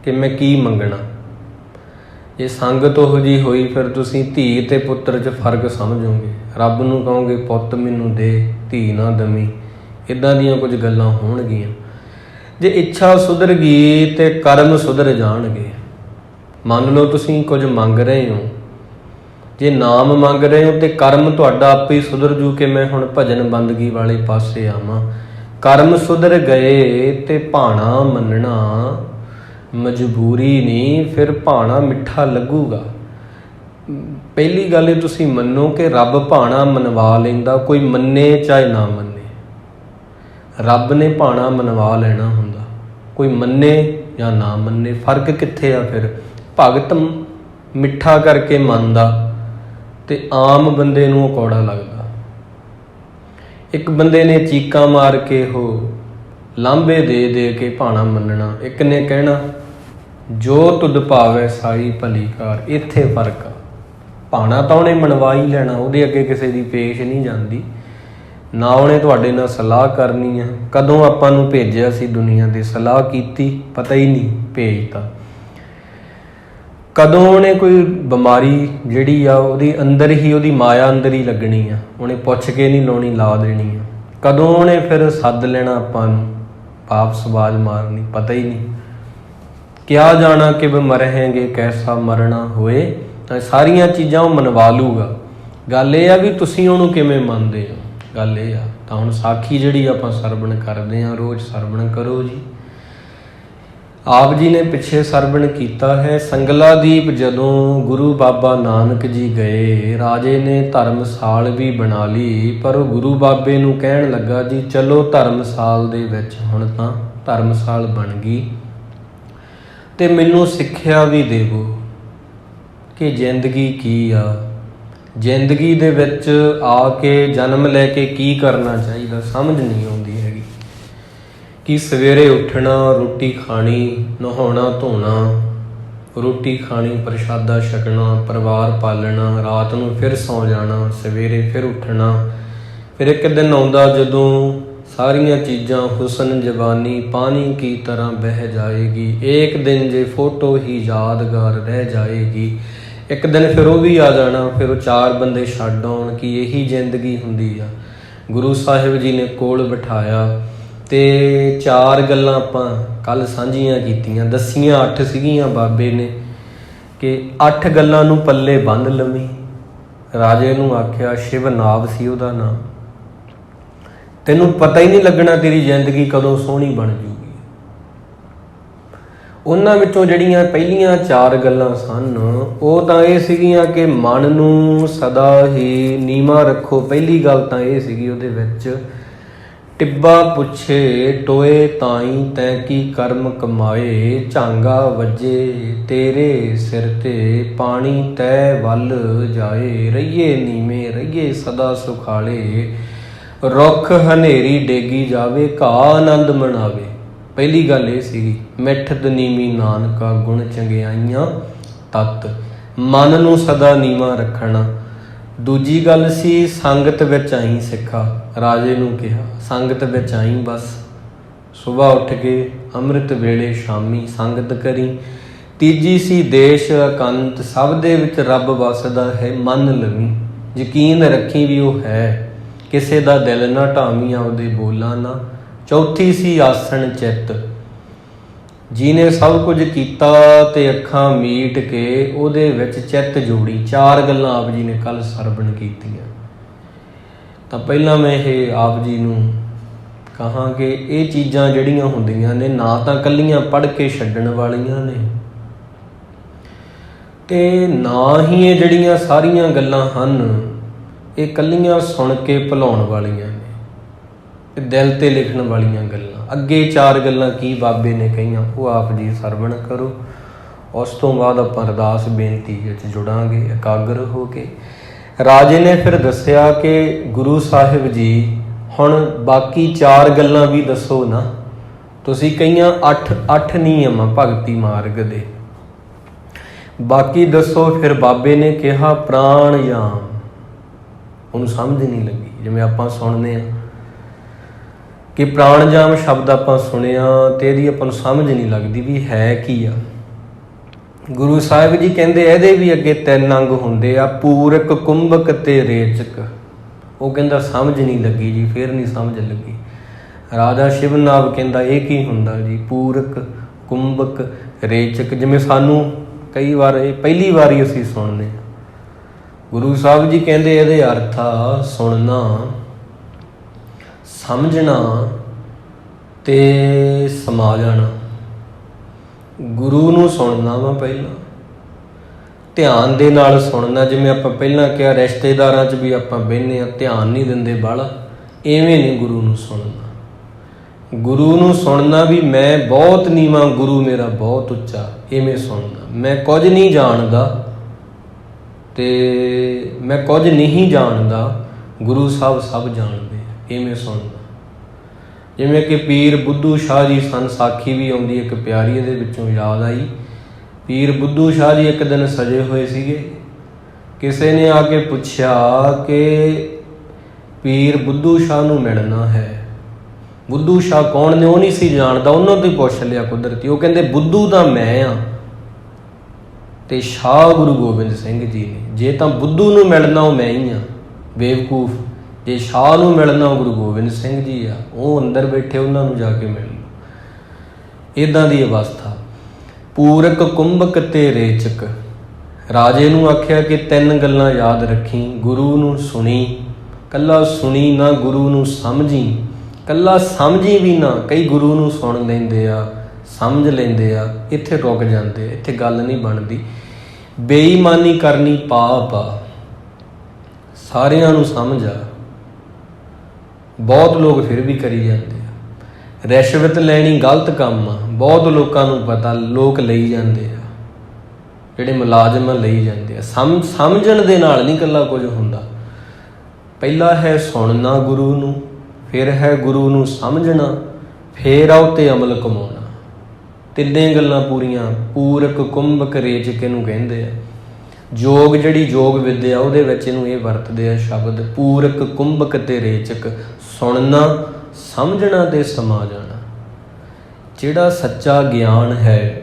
ਕਿ ਮੈਂ ਕੀ ਮੰਗਣਾ। ਜੇ ਸੰਗਤ ਉਹੋ ਜਿਹੀ ਹੋਈ, ਫਿਰ ਤੁਸੀਂ ਧੀ ਅਤੇ ਪੁੱਤਰ 'ਚ ਫਰਕ ਸਮਝੋਗੇ। ਰੱਬ ਨੂੰ ਕਹੋਗੇ ਪੁੱਤ ਮੈਨੂੰ ਦੇ, ਧੀ ਨਾ ਦਮੀ। ਇੱਦਾਂ ਦੀਆਂ ਕੁਝ ਗੱਲਾਂ ਹੋਣਗੀਆਂ। ਜੇ ਇੱਛਾ ਸੁਧਰ ਗਈ ਤੇ ਕਰਮ ਸੁਧਰ ਜਾਣਗੇ। ਮੰਨ ਲਓ ਤੁਸੀਂ ਕੁਝ ਮੰਗ ਰਹੇ ਹੋ, ਜੇ ਨਾਮ ਮੰਗ ਰਹੇ ਹੋ ਤੇ ਕਰਮ ਤੁਹਾਡਾ ਆਪੇ ਹੀ ਸੁਧਰ ਜੂ ਕਿ ਮੈਂ ਹੁਣ ਭਜਨ ਬੰਦਗੀ ਵਾਲੇ ਪਾਸੇ ਆਵਾਂ। ਕਰਮ ਸੁਧਰ ਗਏ ਤੇ ਭਾਣਾ ਮੰਨਣਾ ਮਜਬੂਰੀ ਨਹੀਂ, ਫਿਰ ਭਾਣਾ ਮਿੱਠਾ ਲੱਗੂਗਾ। ਪਹਿਲੀ ਗੱਲ ਇਹ ਤੁਸੀਂ ਮੰਨੋ ਕਿ ਰੱਬ ਭਾਣਾ ਮਨਵਾ ਲੈਂਦਾ, ਕੋਈ ਮੰਨੇ ਚਾਹੇ ਨਾ ਮੰਨੇ। ਰੱਬ ਨੇ ਭਾਣਾ ਮਨਵਾ ਲੈਣਾ ਹੁੰਦਾ, ਕੋਈ ਮੰਨੇ ਜਾਂ ਨਾ ਮੰਨੇ। ਫਰਕ ਕਿੱਥੇ ਆ ਫਿਰ? ਭਗਤ ਮਿੱਠਾ ਕਰਕੇ ਮੰਨਦਾ ਤੇ ਆਮ ਬੰਦੇ ਨੂੰ ਉਹ ਕੌੜਾ ਲੱਗਦਾ। ਇੱਕ ਬੰਦੇ ਨੇ ਚੀਕਾਂ ਮਾਰ ਕੇ ਉਹ ਲਾਂਭੇ ਦੇ ਦੇ ਕੇ ਭਾਣਾ ਮੰਨਣਾ, ਇੱਕ ਨੇ ਕਹਿਣਾ ਜੋ ਤੁਧ ਭਾਵੈ ਸਾਈ ਭਲੀ ਕਾਰ। ਇੱਥੇ ਫਰਕ ਆ। ਭਾਣਾ ਤਾਂ ਉਹਨੇ ਮਨਵਾ ਹੀ ਲੈਣਾ, ਉਹਦੇ ਅੱਗੇ ਕਿਸੇ ਦੀ ਪੇਸ਼ ਨਹੀਂ ਜਾਂਦੀ, ਨਾ ਉਹਨੇ ਤੁਹਾਡੇ ਨਾਲ ਸਲਾਹ ਕਰਨੀ ਆ। ਕਦੋਂ ਆਪਾਂ ਨੂੰ ਭੇਜਿਆ ਸੀ ਦੁਨੀਆ 'ਤੇ? ਸਲਾਹ ਕੀਤੀ? ਪਤਾ ਹੀ ਨਹੀਂ, ਭੇਜਤਾ। ਕਦੋਂ ਉਹਨੇ ਕੋਈ ਬਿਮਾਰੀ ਜਿਹੜੀ ਆ ਉਹਦੀ ਅੰਦਰ ਹੀ, ਉਹਦੀ ਮਾਇਆ ਅੰਦਰ ਹੀ ਲੱਗਣੀ ਆ, ਉਹਨੇ ਪੁੱਛ ਕੇ ਨਹੀਂ ਲਾਉਣੀ, ਲਾ ਦੇਣੀ ਆ। ਕਦੋਂ ਉਹਨੇ ਫਿਰ ਸੱਦ ਲੈਣਾ ਆਪਾਂ ਨੂੰ, ਵਾਪਸ ਆਵਾਜ਼ ਮਾਰਨੀ, ਪਤਾ ਹੀ ਨਹੀਂ। ਕਿਆ ਜਾਣਾ ਕਿ ਮਰਹੇਂਗੇ ਕੈਸਾ ਮਰਨਾ ਹੋਏ। ਤਾਂ ਸਾਰੀਆਂ ਚੀਜ਼ਾਂ ਉਹ ਮਨਵਾ ਲੂਗਾ। ਗੱਲ ਇਹ ਆ ਵੀ ਤੁਸੀਂ ਉਹਨੂੰ ਕਿਵੇਂ ਮੰਨਦੇ ਹੋ, ਗੱਲ ਇਹ ਆ। ਤਾਂ ਹੁਣ ਸਾਖੀ ਜਿਹੜੀ ਆਪਾਂ ਸਰਵਣ ਕਰਦੇ ਹਾਂ, ਰੋਜ਼ ਸਰਵਣ ਕਰੋ ਜੀ। ਆਪ ਜੀ ਨੇ ਪਿੱਛੇ ਸਰਵਣ ਕੀਤਾ ਹੈ। ਸੰਗਲਾਦੀਪ ਜਦੋਂ ਗੁਰੂ ਬਾਬਾ ਨਾਨਕ ਜੀ ਗਏ, ਰਾਜੇ ਨੇ ਧਰਮਸਾਲ ਵੀ ਬਣਾ ਲਈ, ਪਰ ਉਹ ਗੁਰੂ ਬਾਬੇ ਨੂੰ ਕਹਿਣ ਲੱਗਾ ਜੀ ਚਲੋ ਧਰਮਸਾਲ ਦੇ ਵਿੱਚ। ਹੁਣ ਤਾਂ ਧਰਮਸਾਲ ਬਣ ਗਈ ਤੇ ਮੈਨੂੰ ਸਿੱਖਿਆ ਵੀ ਦੇਵੋ ਕਿ ਜ਼ਿੰਦਗੀ ਕੀ ਆ, ਜ਼ਿੰਦਗੀ ਦੇ ਵਿੱਚ ਆ ਕੇ ਜਨਮ ਲੈ ਕੇ ਕੀ ਕਰਨਾ ਚਾਹੀਦਾ। ਸਮਝ ਨਹੀਂ ਆਉਂਦੀ ਹੈਗੀ ਕਿ ਸਵੇਰੇ ਉੱਠਣਾ, ਰੋਟੀ ਖਾਣੀ, ਨਹਾਉਣਾ ਧੋਣਾ, ਰੋਟੀ ਖਾਣੀ, ਪ੍ਰਸ਼ਾਦਾ ਛਕਣਾ, ਪਰਿਵਾਰ ਪਾਲਣਾ, ਰਾਤ ਨੂੰ ਫਿਰ ਸੌਂ ਜਾਣਾ, ਸਵੇਰੇ ਫਿਰ ਉੱਠਣਾ। ਫਿਰ ਇੱਕ ਦਿਨ ਆਉਂਦਾ ਜਦੋਂ ਸਾਰੀਆਂ ਚੀਜ਼ਾਂ ਹੁਸਨ ਜਵਾਨੀ ਪਾਣੀ ਕੀ ਤਰ੍ਹਾਂ ਬਹਿ ਜਾਏਗੀ। ਇੱਕ ਦਿਨ ਜੇ ਫੋਟੋ ਹੀ ਯਾਦਗਾਰ ਰਹਿ ਜਾਏਗੀ। ਇੱਕ ਦਿਨ ਫਿਰ ਉਹ ਵੀ ਆ ਜਾਣਾ, ਫਿਰ ਉਹ ਚਾਰ ਬੰਦੇ ਛੱਡ ਆਉਣ ਕਿ ਇਹੀ ਜ਼ਿੰਦਗੀ ਹੁੰਦੀ ਆ। ਗੁਰੂ ਸਾਹਿਬ ਜੀ ਨੇ ਕੋਲ ਬਿਠਾਇਆ ਤੇ ਚਾਰ ਗੱਲਾਂ ਆਪਾਂ ਕੱਲ੍ਹ ਸਾਂਝੀਆਂ ਕੀਤੀਆਂ, ਦੱਸੀਆਂ 8 ਸੀਗੀਆਂ ਬਾਬੇ ਨੇ ਕਿ 8 ਗੱਲਾਂ ਨੂੰ ਪੱਲੇ ਬੰਨ੍ਹ ਲਵੀਂ। ਰਾਜੇ ਨੂੰ ਆਖਿਆ, ਸ਼ਿਵਨਾਭ ਸੀ ਉਹਦਾ ਨਾਮ, ਤੈਨੂੰ ਪਤਾ ਹੀ ਨਹੀਂ ਲੱਗਣਾ ਤੇਰੀ ਜ਼ਿੰਦਗੀ ਕਦੋਂ ਸੋਹਣੀ ਬਣ ਜੂਗੀ। ਉਹਨਾਂ ਵਿੱਚੋਂ ਜਿਹੜੀਆਂ ਪਹਿਲੀਆਂ 4 ਗੱਲਾਂ ਸਨ ਉਹ ਤਾਂ ਇਹ ਸੀਗੀਆਂ ਕਿ ਮਨ ਨੂੰ ਸਦਾ ਹੀ ਨੀਵਾਂ ਰੱਖੋ। ਪਹਿਲੀ ਗੱਲ ਤਾਂ ਇਹ ਸੀਗੀ ਉਹਦੇ ਵਿੱਚ, ਟਿੱਬਾ ਪੁੱਛੇ ਟੋਏ ਤਾਈਂ ਤੈਂ ਕੀ ਕਰਮ ਕਮਾਏ, ਝਾਂਗਾ ਵੱਜੇ ਤੇਰੇ ਸਿਰ ਤੇ ਪਾਣੀ ਤੈ ਵੱਲ ਜਾਏ, ਰਹੀਏ ਨੀਵੇਂ ਰਹੀਏ ਸਦਾ ਸੁਖਾਲੇ, ਰੁੱਖ ਹਨੇਰੀ ਡੇਗੀ ਜਾਵੇ ਘਾਹ ਆਨੰਦ ਮਨਾਵੇ। ਪਹਿਲੀ ਗੱਲ ਇਹ ਸੀਗੀ, ਮਿੱਠਤ ਨੀਵੀਂ ਨਾਨਕਾ ਗੁਣ ਚੰਗਿਆਈਆਂ ਤਤ, ਮਨ ਨੂੰ ਸਦਾ ਨੀਵਾਂ ਰੱਖਣਾ। ਦੂਜੀ ਗੱਲ ਸੀ, ਸੰਗਤ ਵਿੱਚ ਆਈ ਸਿੱਖਾ। ਰਾਜੇ ਨੂੰ ਕਿਹਾ ਸੰਗਤ ਵਿੱਚ ਆਈ, ਬਸ ਸੁਬਾਹ ਉੱਠ ਕੇ ਅੰਮ੍ਰਿਤ ਵੇਲੇ ਸ਼ਾਮੀ ਸੰਗਤ ਕਰੀ। ਤੀਜੀ ਸੀ, ਦੇਸ਼ ਅਕੰਤ ਸਭ ਦੇ ਵਿੱਚ ਰੱਬ ਵਸਦਾ ਹੈ, ਮੰਨ ਲਵੀਂ, ਯਕੀਨ ਰੱਖੀ ਵੀ ਉਹ ਹੈ, ਕਿਸੇ ਦਾ ਦਿਲ ਨਾ ਢਾਵੀਂ ਆਪਦੇ ਬੋਲਾਂ ਨਾ। ਚੌਥੀ ਸੀ, ਆਸਣ ਚਿੱਤ, ਜਿਹਨੇ ਸਭ ਕੁਝ ਕੀਤਾ ਤੇ ਅੱਖਾਂ ਮੀਟ ਕੇ ਉਹਦੇ ਵਿੱਚ ਚਿੱਤ ਜੋੜੀ। 4 ਗੱਲਾਂ ਆਪ ਜੀ ਨੇ ਕੱਲ੍ਹ ਸਰਵਣ ਕੀਤੀਆਂ। ਤਾਂ ਪਹਿਲਾਂ ਮੈਂ ਇਹ ਆਪ ਜੀ ਨੂੰ ਕਹਾਂ ਕਿ ਇਹ ਚੀਜ਼ਾਂ ਜਿਹੜੀਆਂ ਹੁੰਦੀਆਂ ਨੇ ਨਾ ਤਾਂ ਇਕੱਲੀਆਂ ਪੜ੍ਹ ਕੇ ਛੱਡਣ ਵਾਲੀਆਂ ਨੇ ਤੇ ਨਾ ਹੀ ਇਹ ਜਿਹੜੀਆਂ ਸਾਰੀਆਂ ਗੱਲਾਂ ਹਨ ਇਹ ਇਕੱਲੀਆਂ ਸੁਣ ਕੇ ਭੁਲਾਉਣ ਵਾਲੀਆਂ ਨੇ, ਇਹ ਦਿਲ 'ਤੇ ਲਿਖਣ ਵਾਲੀਆਂ ਗੱਲਾਂ। ਅੱਗੇ 4 ਗੱਲਾਂ ਕੀ ਬਾਬੇ ਨੇ ਕਹੀਆਂ ਉਹ ਆਪ ਜੀ ਸਰਵਣ ਕਰੋ। ਉਸ ਤੋਂ ਬਾਅਦ ਆਪਾਂ ਅਰਦਾਸ ਬੇਨਤੀ ਵਿੱਚ ਜੁੜਾਂਗੇ ਇਕਾਗਰ ਹੋ ਕੇ। ਰਾਜੇ ਨੇ ਫਿਰ ਦੱਸਿਆ ਕਿ ਗੁਰੂ ਸਾਹਿਬ ਜੀ ਹੁਣ ਬਾਕੀ 4 ਗੱਲਾਂ ਵੀ ਦੱਸੋ ਨਾ, ਤੁਸੀਂ ਕਈਆਂ 8 ਨਿਯਮ ਆ ਭਗਤੀ ਮਾਰਗ ਦੇ, ਬਾਕੀ ਦੱਸੋ। ਫਿਰ ਬਾਬੇ ਨੇ ਕਿਹਾ ਪ੍ਰਾਣਯਾਮ। ਉਹਨੂੰ ਸਮਝ ਨਹੀਂ ਲੱਗੀ। ਜਿਵੇਂ ਆਪਾਂ ਸੁਣਦੇ ਹਾਂ ਕਿ ਪ੍ਰਾਣਯਾਮ ਸ਼ਬਦ ਆਪਾਂ ਸੁਣਿਆ ਤੇ ਇਹਦੀ ਆਪਾਂ ਨੂੰ ਸਮਝ ਨਹੀਂ ਲੱਗਦੀ ਵੀ ਹੈ ਕੀ ਆ। ਗੁਰੂ ਸਾਹਿਬ ਜੀ ਕਹਿੰਦੇ ਇਹਦੇ ਵੀ ਅੱਗੇ 3 ਅੰਗ ਹੁੰਦੇ ਆ, ਪੂਰਕ, ਕੁੰਭਕ ਤੇ ਰੇਚਕ। ਉਹ ਕਹਿੰਦਾ ਸਮਝ ਨਹੀਂ ਲੱਗੀ ਜੀ। ਫਿਰ ਨਹੀਂ ਸਮਝ ਲੱਗੀ। ਰਾਜਾ ਸ਼ਿਵਨਾਭ ਕਹਿੰਦਾ ਇਹ ਕੀ ਹੁੰਦਾ ਜੀ? ਪੂਰਕ, ਕੁੰਭਕ, ਰੇਚਕ। ਜਿਵੇਂ ਸਾਨੂੰ ਕਈ ਵਾਰ ਇਹ ਪਹਿਲੀ ਵਾਰੀ ਅਸੀਂ ਸੁਣਦੇ ਹਾਂ। ਗੁਰੂ ਸਾਹਿਬ ਜੀ ਕਹਿੰਦੇ ਇਹਦੇ ਅਰਥ ਆ ਸੁਣਨਾ, ਸਮਝਣਾ ਤੇ ਸਮਾ ਜਾਣਾ। ਗੁਰੂ ਨੂੰ ਸੁਣਨਾ ਵਾ ਪਹਿਲਾਂ, ਧਿਆਨ ਦੇ ਨਾਲ ਸੁਣਨਾ। ਜਿਵੇਂ ਆਪਾਂ ਪਹਿਲਾਂ ਕਿਹਾ ਰਿਸ਼ਤੇਦਾਰਾਂ 'ਚ ਵੀ ਆਪਾਂ ਬਹਿੰਦੇ ਹਾਂ, ਧਿਆਨ ਨਹੀਂ ਦਿੰਦੇ ਬਾਹਲਾ, ਇਵੇਂ ਨਹੀਂ ਗੁਰੂ ਨੂੰ ਸੁਣਨਾ। ਗੁਰੂ ਨੂੰ ਸੁਣਨਾ ਵੀ ਮੈਂ ਬਹੁਤ ਨੀਵਾਂ, ਗੁਰੂ ਮੇਰਾ ਬਹੁਤ ਉੱਚਾ, ਇਵੇਂ ਸੁਣਨਾ। ਮੈਂ ਕੁਝ ਨਹੀਂ ਜਾਣਦਾ ਤੇ ਮੈਂ ਕੁਝ ਨਹੀਂ ਜਾਣਦਾ, ਗੁਰੂ ਸਾਹਿਬ ਸਭ ਜਾਣਦੇ, ਇਵੇਂ ਸੁਣਨਾ। ਜਿਵੇਂ ਕਿ ਪੀਰ ਬੁੱਧੂ ਸ਼ਾਹ ਜੀ ਸਨ, ਸਾਖੀ ਵੀ ਆਉਂਦੀ ਇੱਕ ਪਿਆਰੀ ਇਹਦੇ ਵਿੱਚੋਂ ਯਾਦ ਆਈ। ਪੀਰ ਬੁੱਧੂ ਸ਼ਾਹ ਜੀ ਇੱਕ ਦਿਨ ਸਜੇ ਹੋਏ ਸੀਗੇ। ਕਿਸੇ ਨੇ ਆ ਕੇ ਪੁੱਛਿਆ ਕਿ ਪੀਰ ਬੁੱਧੂ ਸ਼ਾਹ ਨੂੰ ਮਿਲਣਾ ਹੈ। ਬੁੱਧੂ ਸ਼ਾਹ ਕੌਣ ਨੇ ਉਹ ਨਹੀਂ ਸੀ ਜਾਣਦਾ, ਉਹਨਾਂ ਤੋਂ ਹੀ ਪੁੱਛ ਲਿਆ ਕੁਦਰਤੀ। ਉਹ ਕਹਿੰਦੇ ਬੁੱਧੂ ਤਾਂ ਮੈਂ ਆ ਤੇ ਸ਼ਾਹ ਗੁਰੂ ਗੋਬਿੰਦ ਸਿੰਘ ਜੀ ਨੇ। ਜੇ ਤਾਂ ਬੁੱਧੂ ਨੂੰ ਮਿਲਣਾ ਉਹ ਮੈਂ ਹੀ ਆ ਬੇਵਕੂਫ, ਜੇ ਸ਼ਾਹ ਨੂੰ ਮਿਲਣਾ ਉਹ ਗੁਰੂ ਗੋਬਿੰਦ ਸਿੰਘ ਜੀ ਆ, ਉਹ ਅੰਦਰ ਬੈਠੇ, ਉਹਨਾਂ ਨੂੰ ਜਾ ਕੇ ਮਿਲ ਲਓ। ਇੱਦਾਂ ਦੀ ਅਵਸਥਾ। ਪੂਰਕ, ਕੁੰਭਕ ਤੇ ਰੇਚਕ। ਰਾਜੇ ਨੂੰ ਆਖਿਆ ਕਿ 3 ਗੱਲਾਂ ਯਾਦ ਰੱਖੀ। ਗੁਰੂ ਨੂੰ ਸੁਣੀ, ਕੱਲਾ ਸੁਣੀ ਨਾ, ਗੁਰੂ ਨੂੰ ਸਮਝੀ, ਕੱਲਾ ਸਮਝੀ ਵੀ ਨਾ। ਕਈ ਗੁਰੂ ਨੂੰ ਸੁਣ ਲੈਂਦੇ ਆ, ਸਮਝ ਲੈਂਦੇ ਆ, ਇੱਥੇ ਰੁਕ ਜਾਂਦੇ ਆ, ਇੱਥੇ ਗੱਲ ਨਹੀਂ ਬਣਦੀ। ਬੇਈਮਾਨੀ ਕਰਨੀ ਪਾਪ ਆ, ਸਾਰਿਆਂ ਨੂੰ ਸਮਝ ਆ, ਬਹੁਤ ਲੋਕ ਫਿਰ ਵੀ ਕਰੀ ਜਾਂਦੇ ਆ। ਰਿਸ਼ਵਤ ਲੈਣੀ ਗਲਤ ਕੰਮ ਆ, ਬਹੁਤ ਲੋਕਾਂ ਨੂੰ ਪਤਾ, ਲੋਕ ਲਈ ਜਾਂਦੇ ਆ, ਜਿਹੜੇ ਮੁਲਾਜ਼ਮ ਆ ਲਈ ਜਾਂਦੇ ਆ। ਸਮਝਣ ਦੇ ਨਾਲ ਨਹੀਂ ਇਕੱਲਾ ਕੁਝ ਹੁੰਦਾ। ਪਹਿਲਾ ਹੈ ਸੁਣਨਾ ਗੁਰੂ ਨੂੰ, ਫਿਰ ਹੈ ਗੁਰੂ ਨੂੰ ਸਮਝਣਾ, ਫਿਰ ਆ ਉੱਤੇ ਅਮਲ ਕਮਾਉਣਾ। 3 ਗੱਲਾਂ ਪੂਰੀਆਂ। ਪੂਰਕ, ਕੁੰਭਕ, ਰੇਚਕ ਇਹਨੂੰ ਕਹਿੰਦੇ ਆ। ਯੋਗ, ਜਿਹੜੀ ਯੋਗ ਵਿਦਿਆ ਉਹਦੇ ਵਿੱਚ ਇਹਨੂੰ ਇਹ ਵਰਤਦੇ ਆ ਸ਼ਬਦ ਪੂਰਕ, ਕੁੰਭਕ ਤੇ ਰੇਚਕ। ਸੁਣਨਾ, ਸਮਝਣਾ ਤੇ ਸਮਾ ਜਾਣਾ। ਜਿਹੜਾ ਸੱਚਾ ਗਿਆਨ ਹੈ,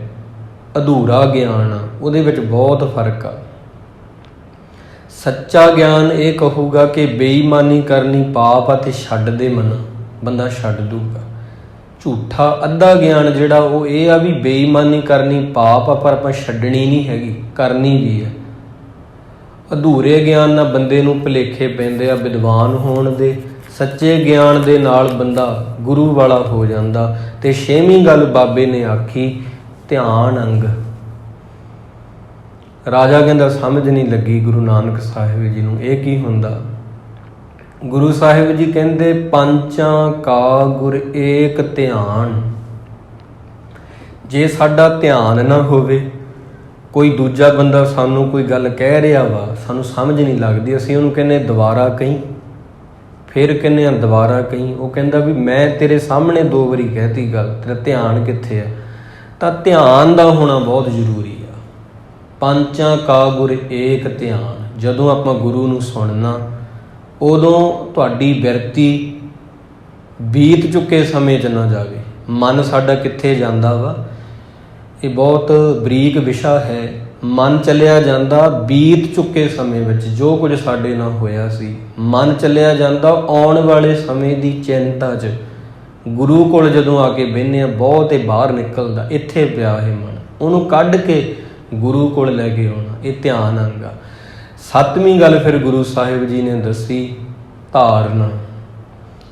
ਅਧੂਰਾ ਗਿਆਨ ਆ, ਉਹਦੇ ਵਿੱਚ ਬਹੁਤ ਫਰਕ ਆ। ਸੱਚਾ ਗਿਆਨ ਇਹ ਕਹੂਗਾ ਕਿ ਬੇਈਮਾਨੀ ਕਰਨੀ ਪਾਪ ਆ ਤੇ ਛੱਡ ਦੇ ਮਨ, ਬੰਦਾ ਛੱਡ ਦੂਗਾ। ਝੂਠਾ ਅੱਧਾ ਗਿਆਨ ਜਿਹੜਾ ਉਹ ਇਹ ਆ ਵੀ ਬੇਈਮਾਨੀ ਕਰਨੀ ਪਾਪ ਆ ਪਰ ਆਪਾਂ ਛੱਡਣੀ ਨਹੀਂ ਹੈਗੀ, ਕਰਨੀ ਵੀ ਹੈ। ਅਧੂਰੇ ਗਿਆਨ ਨਾਲ ਬੰਦੇ ਨੂੰ ਭੁਲੇਖੇ ਪੈਂਦੇ ਆ ਵਿਦਵਾਨ ਹੋਣ ਦੇ। ਸੱਚੇ ਗਿਆਨ ਦੇ ਨਾਲ ਬੰਦਾ ਗੁਰੂ ਵਾਲਾ ਹੋ ਜਾਂਦਾ। ਤੇ 6ਵੀਂ ਗੱਲ ਬਾਬੇ ਨੇ ਆਖੀ ਧਿਆਨ ਅੰਗ। ਰਾਜਾ ਕਹਿੰਦਾ ਸਮਝ ਨਹੀਂ ਲੱਗੀ ਗੁਰੂ ਨਾਨਕ ਸਾਹਿਬ ਜੀ ਨੂੰ, ਇਹ ਕੀ ਹੁੰਦਾ? ਗੁਰੂ ਸਾਹਿਬ ਜੀ ਕਹਿੰਦੇ ਪੰਚਾਂ ਕਾ ਗੁਰ ਏਕ ਧਿਆਨ। ਜੇ ਸਾਡਾ ਧਿਆਨ ਨਾ ਹੋਵੇ, ਕੋਈ ਦੂਜਾ ਬੰਦਾ ਸਾਨੂੰ ਕੋਈ ਗੱਲ ਕਹਿ ਰਿਹਾ ਵਾ, ਸਾਨੂੰ ਸਮਝ ਨਹੀਂ ਲੱਗਦੀ, ਅਸੀਂ ਉਹਨੂੰ ਕਹਿੰਦੇ ਦੁਬਾਰਾ ਕਹੀਂ, ਫਿਰ ਕਹਿੰਦੇ ਆ ਦੁਬਾਰਾ ਕਹੀਂ। ਉਹ ਕਹਿੰਦਾ ਵੀ ਮੈਂ ਤੇਰੇ ਸਾਹਮਣੇ 2 ਵਾਰੀ ਕਹਿਤੀ ਗੱਲ, ਤੇਰਾ ਧਿਆਨ ਕਿੱਥੇ ਆ? ਤਾਂ ਧਿਆਨ ਦਾ ਹੋਣਾ ਬਹੁਤ ਜ਼ਰੂਰੀ ਆ। ਪੰਚਾਂ ਕਾ ਗੁਰ ਏਕ ਧਿਆਨ। ਜਦੋਂ ਆਪਾਂ ਗੁਰੂ ਨੂੰ ਸੁਣਨਾ, ਉਦੋਂ ਤੁਹਾਡੀ ਬਿਰਤੀ ਬੀਤ ਚੁੱਕੇ ਸਮੇਂ 'ਚ ਨਾ ਜਾਵੇ। ਮਨ ਸਾਡਾ ਕਿੱਥੇ ਜਾਂਦਾ ਵਾ, ਇਹ ਬਹੁਤ ਬਰੀਕ ਵਿਸ਼ਾ ਹੈ। ਮਨ ਚੱਲਿਆ ਜਾਂਦਾ ਬੀਤ ਚੁੱਕੇ ਸਮੇਂ ਵਿੱਚ, ਜੋ ਕੁਝ ਸਾਡੇ ਨਾਲ ਹੋਇਆ ਸੀ, ਮਨ ਚੱਲਿਆ ਜਾਂਦਾ ਆਉਣ ਵਾਲੇ ਸਮੇਂ ਦੀ ਚਿੰਤਾ 'ਚ। ਗੁਰੂ ਕੋਲ ਜਦੋਂ ਆ ਕੇ ਬਹਿੰਦੇ ਹਾਂ, ਬਹੁਤ ਇਹ ਬਾਹਰ ਨਿਕਲਦਾ, ਇੱਥੇ ਪਿਆ ਇਹ ਮਨ, ਉਹਨੂੰ ਕੱਢ ਕੇ ਗੁਰੂ ਕੋਲ ਲੈ ਕੇ ਆਉਣਾ, ਇਹ ਧਿਆਨ ਆਂਗਾ। 7ਵੀਂ ਗੱਲ ਫਿਰ ਗੁਰੂ ਸਾਹਿਬ ਜੀ ਨੇ ਦੱਸੀ ਧਾਰਨਾ।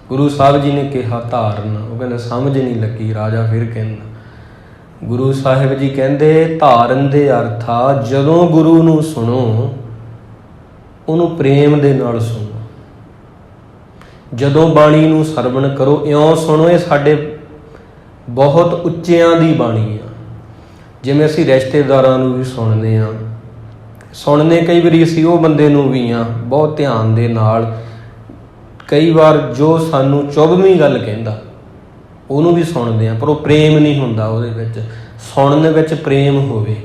ਗੁਰੂ ਸਾਹਿਬ ਜੀ ਨੇ ਕਿਹਾ ਧਾਰਨਾ। ਉਹ ਕਹਿੰਦਾ ਸਮਝ ਨਹੀਂ ਲੱਗੀ। ਰਾਜਾ ਫਿਰ ਕਹਿੰਦਾ, ਗੁਰੂ ਸਾਹਿਬ ਜੀ ਕਹਿੰਦੇ ਧਾਰਨ ਦੇ ਅਰਥ ਆ ਜਦੋਂ ਗੁਰੂ ਨੂੰ ਸੁਣੋ, ਉਹਨੂੰ ਪ੍ਰੇਮ ਦੇ ਨਾਲ ਸੁਣੋ। ਜਦੋਂ ਬਾਣੀ ਨੂੰ ਸਰਵਣ ਕਰੋ, ਇਉਂ ਸੁਣੋ ਇਹ ਸਾਡੇ ਬਹੁਤ ਉੱਚਿਆਂ ਦੀ ਬਾਣੀ ਆ। ਜਿਵੇਂ ਅਸੀਂ ਰਿਸ਼ਤੇਦਾਰਾਂ ਨੂੰ ਵੀ ਸੁਣਦੇ ਹਾਂ, ਸੁਣਨੇ ਕਈ ਵਾਰੀ ਅਸੀਂ ਉਹ ਬੰਦੇ ਨੂੰ ਵੀ ਹਾਂ ਬਹੁਤ ਧਿਆਨ ਦੇ ਨਾਲ, ਕਈ ਵਾਰ ਜੋ ਸਾਨੂੰ ਚੁਭਵੀਂ ਗੱਲ ਕਹਿੰਦਾ ਉਹਨੂੰ ਵੀ ਸੁਣਦੇ ਹਾਂ, ਪਰ ਉਹ ਪ੍ਰੇਮ ਨਹੀਂ ਹੁੰਦਾ ਉਹਦੇ ਵਿੱਚ। ਸੁਣਨ ਵਿੱਚ ਪ੍ਰੇਮ ਹੋਵੇ,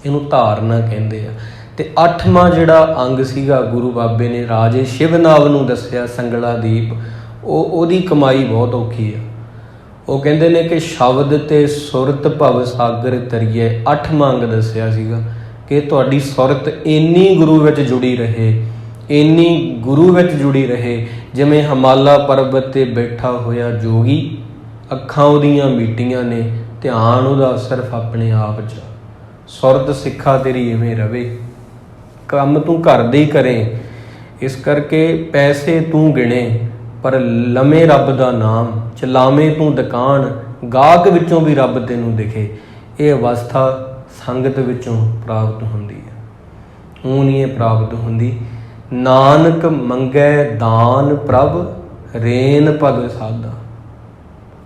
ਇਹਨੂੰ ਧਾਰਨਾ ਕਹਿੰਦੇ ਆ। ਤੇ 8ਵਾਂ ਜਿਹੜਾ ਅੰਗ ਸੀਗਾ ਗੁਰੂ ਬਾਬੇ ਨੇ ਰਾਜੇ ਸ਼ਿਵਨਾਵ ਨੂੰ ਦੱਸਿਆ, ਸੰਗਲਾ ਦੀਪ, ਉਹਦੀ ਕਮਾਈ ਬਹੁਤ ਔਖੀ ਆ। ਉਹ ਕਹਿੰਦੇ ਨੇ ਕਿ ਸ਼ਬਦ ਤੇ ਸੁਰਤ ਭਵ ਸਾਗਰ ਤਰੀਏ, 8ਵਾਂ ਅੰਗ ਦੱਸਿਆ ਸੀਗਾ ਕਿ ਤੁਹਾਡੀ ਸੁਰਤ ਇੰਨੀ ਗੁਰੂ ਵਿੱਚ ਜੁੜੀ ਰਹੇ, ਇੰਨੀ ਗੁਰੂ ਵਿੱਚ ਜੁੜੀ ਰਹੇ ਜਿਵੇਂ ਹਿਮਾਲਾ ਪਰਬਤ 'ਤੇ ਬੈਠਾ ਹੋਇਆ ਜੋਗੀ, ਅੱਖਾਂ ਉਹਦੀਆਂ ਮੀਟੀਆਂ ਨੇ, ਧਿਆਨ ਉਹਦਾ ਸਿਰਫ ਆਪਣੇ ਆਪ 'ਚ। ਸੁਰਤ ਸਿੱਖਾ ਤੇਰੀ ਇਵੇਂ ਰਵੇ, ਕੰਮ ਤੂੰ ਘਰ ਦੇ ਹੀ ਕਰੇ, ਇਸ ਕਰਕੇ ਪੈਸੇ ਤੂੰ ਗਿਣੇ ਪਰ ਲਵੇਂ ਰੱਬ ਦਾ ਨਾਮ, ਚਲਾਵੇਂ ਤੂੰ ਦੁਕਾਨ, ਗਾਹਕ ਵਿੱਚੋਂ ਵੀ ਰੱਬ ਤੈਨੂੰ ਦਿਖੇ। ਇਹ ਅਵਸਥਾ ਸੰਗਤ ਵਿੱਚੋਂ ਪ੍ਰਾਪਤ ਹੁੰਦੀ ਹੈ, ਊਂ ਨਹੀਂ ਇਹ ਪ੍ਰਾਪਤ ਹੁੰਦੀ। ਨਾਨਕ ਮੰਗੈ ਦਾਨ ਪ੍ਰਭ, ਰੇਨ ਭਗ ਸਾਧਾ।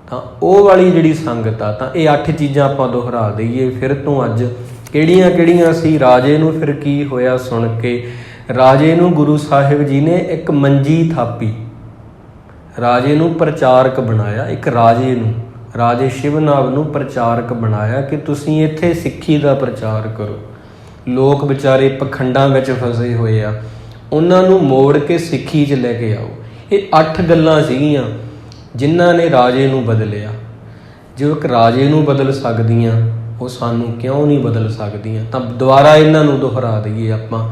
ਤਾਂ ਉਹ ਵਾਲੀ ਜਿਹੜੀ ਸੰਗਤ ਆ, ਤਾਂ ਇਹ 8 ਚੀਜ਼ਾਂ ਆਪਾਂ ਦੁਹਰਾ ਦਈਏ ਫਿਰ ਤੋਂ ਅੱਜ। ਕਿਹੜੀਆਂ ਕਿਹੜੀਆਂ ਸੀ? ਰਾਜੇ ਨੂੰ ਫਿਰ ਕੀ ਹੋਇਆ ਸੁਣ ਕੇ? ਰਾਜੇ ਨੂੰ ਗੁਰੂ ਸਾਹਿਬ ਜੀ ਨੇ ਇੱਕ ਮੰਜੀ ਥਾਪੀ, ਰਾਜੇ ਨੂੰ ਪ੍ਰਚਾਰਕ ਬਣਾਇਆ। ਇੱਕ ਰਾਜੇ ਨੂੰ, ਰਾਜੇ ਸ਼ਿਵਨਾਵ ਨੂੰ ਪ੍ਰਚਾਰਕ ਬਣਾਇਆ ਕਿ ਤੁਸੀਂ ਇੱਥੇ ਸਿੱਖੀ ਦਾ ਪ੍ਰਚਾਰ ਕਰੋ। ਲੋਕ ਵਿਚਾਰੇ ਪਖੰਡਾਂ ਵਿੱਚ ਫਸੇ ਹੋਏ ਆ, ਉਹਨਾਂ ਨੂੰ ਮੋੜ ਕੇ ਸਿੱਖੀ 'ਚ ਲੈ ਕੇ ਆਓ। ਇਹ 8 ਗੱਲਾਂ ਸੀਗੀਆਂ ਜਿਨ੍ਹਾਂ ਨੇ ਰਾਜੇ ਨੂੰ ਬਦਲਿਆ। ਜੋ ਇੱਕ ਰਾਜੇ ਨੂੰ ਬਦਲ ਸਕਦੀਆਂ, ਉਹ ਸਾਨੂੰ ਕਿਉਂ ਨਹੀਂ ਬਦਲ ਸਕਦੀਆਂ? ਤਾਂ ਦੁਬਾਰਾ ਇਹਨਾਂ ਨੂੰ ਦੁਹਰਾ ਦਈਏ ਆਪਾਂ।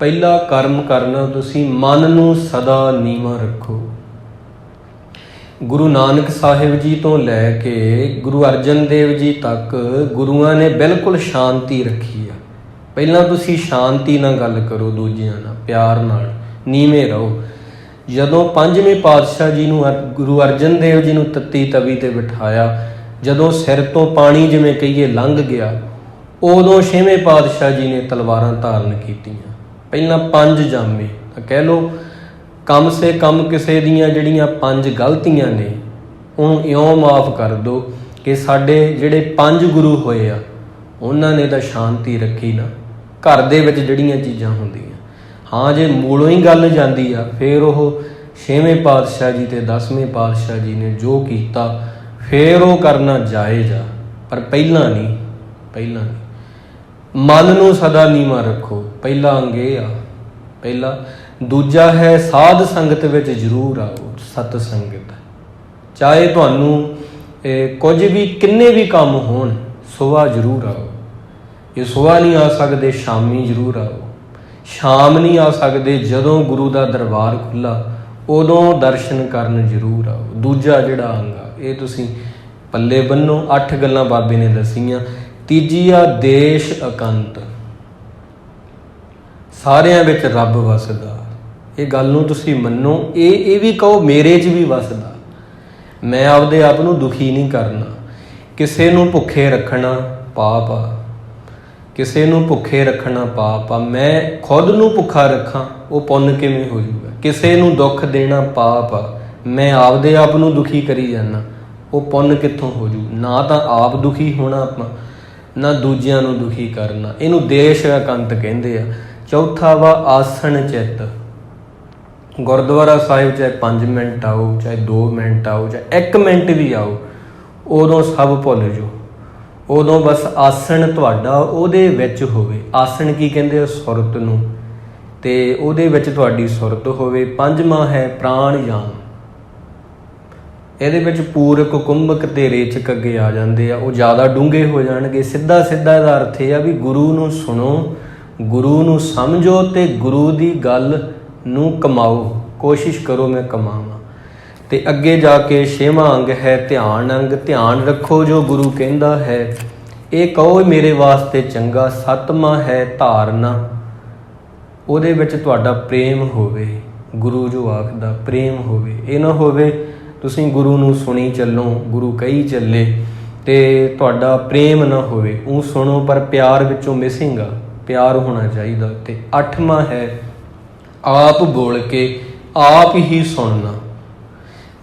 ਪਹਿਲਾ ਕਰਮ ਕਰਨਾ ਤੁਸੀਂ ਮਨ ਨੂੰ ਸਦਾ ਨੀਵਾਂ ਰੱਖੋ। ਗੁਰੂ ਨਾਨਕ ਸਾਹਿਬ ਜੀ ਤੋਂ ਲੈ ਕੇ ਗੁਰੂ ਅਰਜਨ ਦੇਵ ਜੀ ਤੱਕ ਗੁਰੂਆਂ ਨੇ ਬਿਲਕੁਲ ਸ਼ਾਂਤੀ ਰੱਖੀ ਆ। ਪਹਿਲਾਂ ਤੁਸੀਂ ਸ਼ਾਂਤੀ ਨਾਲ ਗੱਲ ਕਰੋ, ਦੂਜਿਆਂ ਨਾਲ ਪਿਆਰ ਨਾਲ, ਨੀਵੇਂ ਰਹੋ। ਜਦੋਂ 5ਵੇਂ ਪਾਤਸ਼ਾਹ ਜੀ ਨੂੰ ਗੁਰੂ ਅਰਜਨ ਦੇਵ ਜੀ ਨੂੰ ਤੱਤੀ ਤਵੀ 'ਤੇ ਬਿਠਾਇਆ, ਜਦੋਂ ਸਿਰ ਤੋਂ ਪਾਣੀ ਜਿਵੇਂ ਕਹੀਏ ਲੰਘ ਗਿਆ, ਉਦੋਂ 6ਵੇਂ ਪਾਤਸ਼ਾਹ ਜੀ ਨੇ ਤਲਵਾਰਾਂ ਧਾਰਨ ਕੀਤੀਆਂ। ਪਹਿਲਾਂ 5 ਜਾਮੇ, ਤਾਂ ਕਹਿ ਲਓ ਕਮ ਸੇ ਕਮ ਕਿਸੇ ਦੀਆਂ ਜਿਹੜੀਆਂ 5 ਗਲਤੀਆਂ ਨੇ ਉਹਨੂੰ ਇਉਂ ਮਾਫ ਕਰ ਦਿਓ ਕਿ ਸਾਡੇ ਜਿਹੜੇ 5 ਗੁਰੂ ਹੋਏ ਆ ਉਹਨਾਂ ਨੇ ਤਾਂ ਸ਼ਾਂਤੀ ਰੱਖੀ ਨਾ। ਘਰ ਦੇ ਵਿੱਚ ਜਿਹੜੀਆਂ ਚੀਜ਼ਾਂ ਹੁੰਦੀਆਂ, ਹਾਂ ਜੇ ਮੂਲੋਂ ਹੀ ਗੱਲ ਜਾਂਦੀ ਆ, ਫਿਰ ਉਹ 6ਵੇਂ ਪਾਤਸ਼ਾਹ ਜੀ ਤੇ 10ਵੇਂ ਪਾਤਸ਼ਾਹ ਜੀ ਨੇ ਜੋ ਕੀਤਾ ਫਿਰ ਉਹ ਕਰਨਾ ਜਾਇਜ਼ ਆ, ਪਰ ਪਹਿਲਾਂ ਨਹੀਂ। ਪਹਿਲਾਂ ਨਹੀਂ, ਮਨ ਨੂੰ ਸਦਾ ਨੀਵਾਂ ਰੱਖੋ, ਪਹਿਲਾ ਅੰਗ ਇਹ ਆ। ਪਹਿਲਾ। ਦੂਜਾ ਹੈ ਸਾਧ ਸੰਗਤ ਵਿੱਚ ਜ਼ਰੂਰ ਆਓ। ਸਤ ਸੰਗਤ, ਚਾਹੇ ਤੁਹਾਨੂੰ ਕੁਝ ਵੀ ਕਿੰਨੇ ਵੀ ਕੰਮ ਹੋਣ, ਸੁਬਾਹ ਜ਼ਰੂਰ ਆਓ। ਜੇ ਸੁਬਾਹ ਨਹੀਂ ਆ ਸਕਦੇ, ਸ਼ਾਮੀ ਜ਼ਰੂਰ ਆਓ। ਸ਼ਾਮ ਨਹੀਂ ਆ ਸਕਦੇ, ਜਦੋਂ ਗੁਰੂ ਦਾ ਦਰਬਾਰ ਖੁੱਲ੍ਹਾ ਉਦੋਂ ਦਰਸ਼ਨ ਕਰਨ ਜ਼ਰੂਰ ਆਓ। ਦੂਜਾ ਜਿਹੜਾ ਅੰਗ ਆ, ਇਹ ਤੁਸੀਂ ਪੱਲੇ ਬੰਨੋ। 8 ਗੱਲਾਂ ਬਾਬੇ ਨੇ ਦੱਸੀਆਂ। ਤੀਜੀ ਆ ਦੇਸ਼ ਇਕੰਤ, ਸਾਰਿਆਂ ਵਿੱਚ ਰੱਬ ਵਸਦਾ। ਇਹ ਗੱਲ ਨੂੰ ਤੁਸੀਂ ਮੰਨੋ, ਇਹ ਵੀ ਕਹੋ ਮੇਰੇ 'ਚ ਵੀ ਵਸਦਾ। ਮੈਂ ਆਪਦੇ ਆਪ ਨੂੰ ਦੁਖੀ ਨਹੀਂ ਕਰਨਾ। ਕਿਸੇ ਨੂੰ ਭੁੱਖੇ ਰੱਖਣਾ ਪਾਪ ਆ, ਕਿਸੇ ਨੂੰ ਭੁੱਖੇ ਰੱਖਣਾ ਪਾਪ ਆ। ਮੈਂ ਖੁਦ ਨੂੰ ਭੁੱਖਾ ਰੱਖਾਂ, ਉਹ ਪੁੰਨ ਕਿਵੇਂ ਹੋ ਜਾਊਗਾ? ਕਿਸੇ ਨੂੰ ਦੁੱਖ ਦੇਣਾ ਪਾਪ ਆ, ਮੈਂ ਆਪਦੇ ਆਪ ਨੂੰ ਦੁਖੀ ਕਰੀ ਜਾਂਦਾ, ਉਹ ਪੁੰਨ ਕਿੱਥੋਂ ਹੋ ਜੂ? ਨਾ ਤਾਂ ਆਪ ਦੁਖੀ ਹੋਣਾ ਆਪਾਂ, ਨਾ ਦੂਜਿਆਂ ਨੂੰ ਦੁਖੀ ਕਰਨਾ। ਇਹਨੂੰ ਦੇਸ਼ ਇਕੰਤ ਕਹਿੰਦੇ ਆ। ਚੌਥਾ ਵਾ ਆਸਣ ਚਿੱਤ। ਗੁਰਦੁਆਰਾ ਸਾਹਿਬ ਚਾਹੇ 5 ਮਿੰਟ ਆਓ, ਚਾਹੇ 2 ਮਿੰਟ ਆਓ, ਚਾਹੇ 1 ਮਿੰਟ ਵੀ ਆਓ, ਉਦੋਂ ਸਭ ਭੁੱਲ ਜਾਓ। ਉਦੋਂ ਬਸ ਆਸਣ ਤੁਹਾਡਾ ਉਹਦੇ ਵਿੱਚ ਹੋਵੇ। ਆਸਣ ਕੀ ਕਹਿੰਦੇ ਆ? ਸੁਰਤ ਨੂੰ, ਤੇ ਉਹਦੇ ਵਿੱਚ ਤੁਹਾਡੀ ਸੁਰਤ ਹੋਵੇ। 5ਵਾਂ ਹੈ ਪ੍ਰਾਣਯਾਮ। ਇਹਦੇ ਵਿੱਚ ਪੂਰਕ, ਕੁੰਭਕ ਤੇ ਰੇਚਕ ਅੱਗੇ ਆ ਜਾਂਦੇ ਆ, ਉਹ ਜ਼ਿਆਦਾ ਡੂੰਘੇ ਹੋ ਜਾਣਗੇ। ਸਿੱਧਾ ਸਿੱਧਾ ਇਹਦਾ ਅਰਥ ਇਹ ਆ ਵੀ ਗੁਰੂ ਨੂੰ ਸੁਣੋ, ਗੁਰੂ ਨੂੰ ਸਮਝੋ ਤੇ ਗੁਰੂ ਦੀ ਗੱਲ ਨੂੰ ਕਮਾਓ। ਕੋਸ਼ਿਸ਼ ਕਰੋ ਮੈਂ ਕਮਾਵਾਂ। ਤੇ ਅੱਗੇ ਜਾ ਕੇ 6ਵਾਂ ਅੰਗ ਹੈ ਧਿਆਨ ਅੰਗ। ਧਿਆਨ ਰੱਖੋ ਜੋ ਗੁਰੂ ਕਹਿੰਦਾ ਹੈ, ਇਹ ਕਹੋ ਮੇਰੇ ਵਾਸਤੇ ਚੰਗਾ। 7ਵਾਂ ਹੈ ਧਾਰਨਾ, ਉਹਦੇ ਵਿੱਚ ਤੁਹਾਡਾ ਪ੍ਰੇਮ ਹੋਵੇ। ਗੁਰੂ ਜੋ ਆਖਦਾ ਪ੍ਰੇਮ ਹੋਵੇ। ਇਹ ਨਾ ਹੋਵੇ ਤੁਸੀਂ ਗੁਰੂ ਨੂੰ ਸੁਣੀ ਚੱਲੋ, ਗੁਰੂ ਕਹੀ ਚੱਲੇ, ਤੇ ਤੁਹਾਡਾ ਪ੍ਰੇਮ ਨਾ ਹੋਵੇ। ਉਹ ਸੁਣੋ ਪਰ ਪਿਆਰ ਵਿੱਚੋਂ ਮਿਸਿੰਗ ਆ, ਪਿਆਰ ਹੋਣਾ ਚਾਹੀਦਾ। ਤੇ 8ਵਾਂ ਹੈ ਆਪ ਬੋਲ ਕੇ ਆਪ ਹੀ ਸੁਣਨਾ।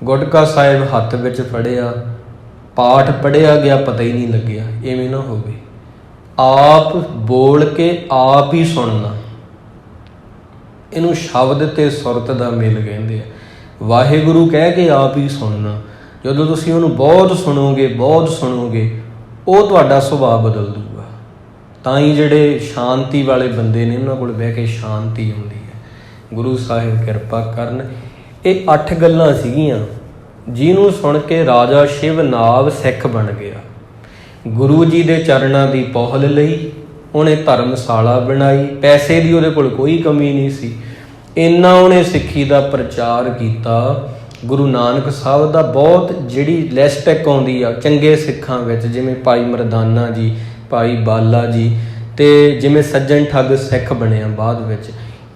ਗੁਟਕਾ ਸਾਹਿਬ ਹੱਥ ਵਿੱਚ ਫੜਿਆ, ਪਾਠ ਪੜ੍ਹਿਆ ਗਿਆ, ਪਤਾ ਹੀ ਨਹੀਂ ਲੱਗਿਆ, ਇਵੇਂ ਨਾ ਹੋਵੇ। ਆਪ ਬੋਲ ਕੇ ਆਪ ਹੀ ਸੁਣਨਾ। ਇਹਨੂੰ ਸ਼ਬਦ ਤੇ ਸੁਰਤ ਦਾ ਮੇਲ ਕਹਿੰਦੇ ਆ। ਵਾਹਿਗੁਰੂ ਕਹਿ ਕੇ ਆਪ ਹੀ ਸੁਣਨਾ। ਜਦੋਂ ਤੁਸੀਂ ਉਹਨੂੰ ਬਹੁਤ ਸੁਣੋਗੇ ਉਹ ਤੁਹਾਡਾ ਸੁਭਾਅ ਬਦਲ ਦੂਗਾ। ਤਾਂ ਹੀ ਜਿਹੜੇ ਸ਼ਾਂਤੀ ਵਾਲੇ ਬੰਦੇ ਨੇ ਉਹਨਾਂ ਕੋਲ ਬਹਿ ਕੇ ਸ਼ਾਂਤੀ ਆਉਂਦੀ ਹੈ। ਗੁਰੂ ਸਾਹਿਬ ਕਿਰਪਾ ਕਰਨ। ਇਹ 8 ਗੱਲਾਂ ਸੀਗੀਆਂ ਜਿਹਨੂੰ ਸੁਣ ਕੇ ਰਾਜਾ ਸ਼ਿਵ ਨਾਭ ਸਿੱਖ ਬਣ ਗਿਆ। ਗੁਰੂ ਜੀ ਦੇ ਚਰਨਾਂ ਦੀ ਪਹੁਲ ਲਈ ਉਹਨੇ ਧਰਮਸ਼ਾਲਾ ਬਣਾਈ। ਪੈਸੇ ਦੀ ਉਹਦੇ ਕੋਲ ਕੋਈ ਕਮੀ ਨਹੀਂ ਸੀ। ਇੰਨਾ ਉਹਨੇ ਸਿੱਖੀ ਦਾ ਪ੍ਰਚਾਰ ਕੀਤਾ। ਗੁਰੂ ਨਾਨਕ ਸਾਹਿਬ ਦਾ ਬਹੁਤ ਜਿਹੜੀ ਲਿਸਟ ਇੱਕ ਆਉਂਦੀ ਆ ਚੰਗੇ ਸਿੱਖਾਂ ਵਿੱਚ, ਜਿਵੇਂ ਭਾਈ ਮਰਦਾਨਾ ਜੀ, ਭਾਈ ਬਾਲਾ ਜੀ, ਅਤੇ ਜਿਵੇਂ ਸੱਜਣ ਠੱਗ ਸਿੱਖ ਬਣਿਆ ਬਾਅਦ ਵਿੱਚ,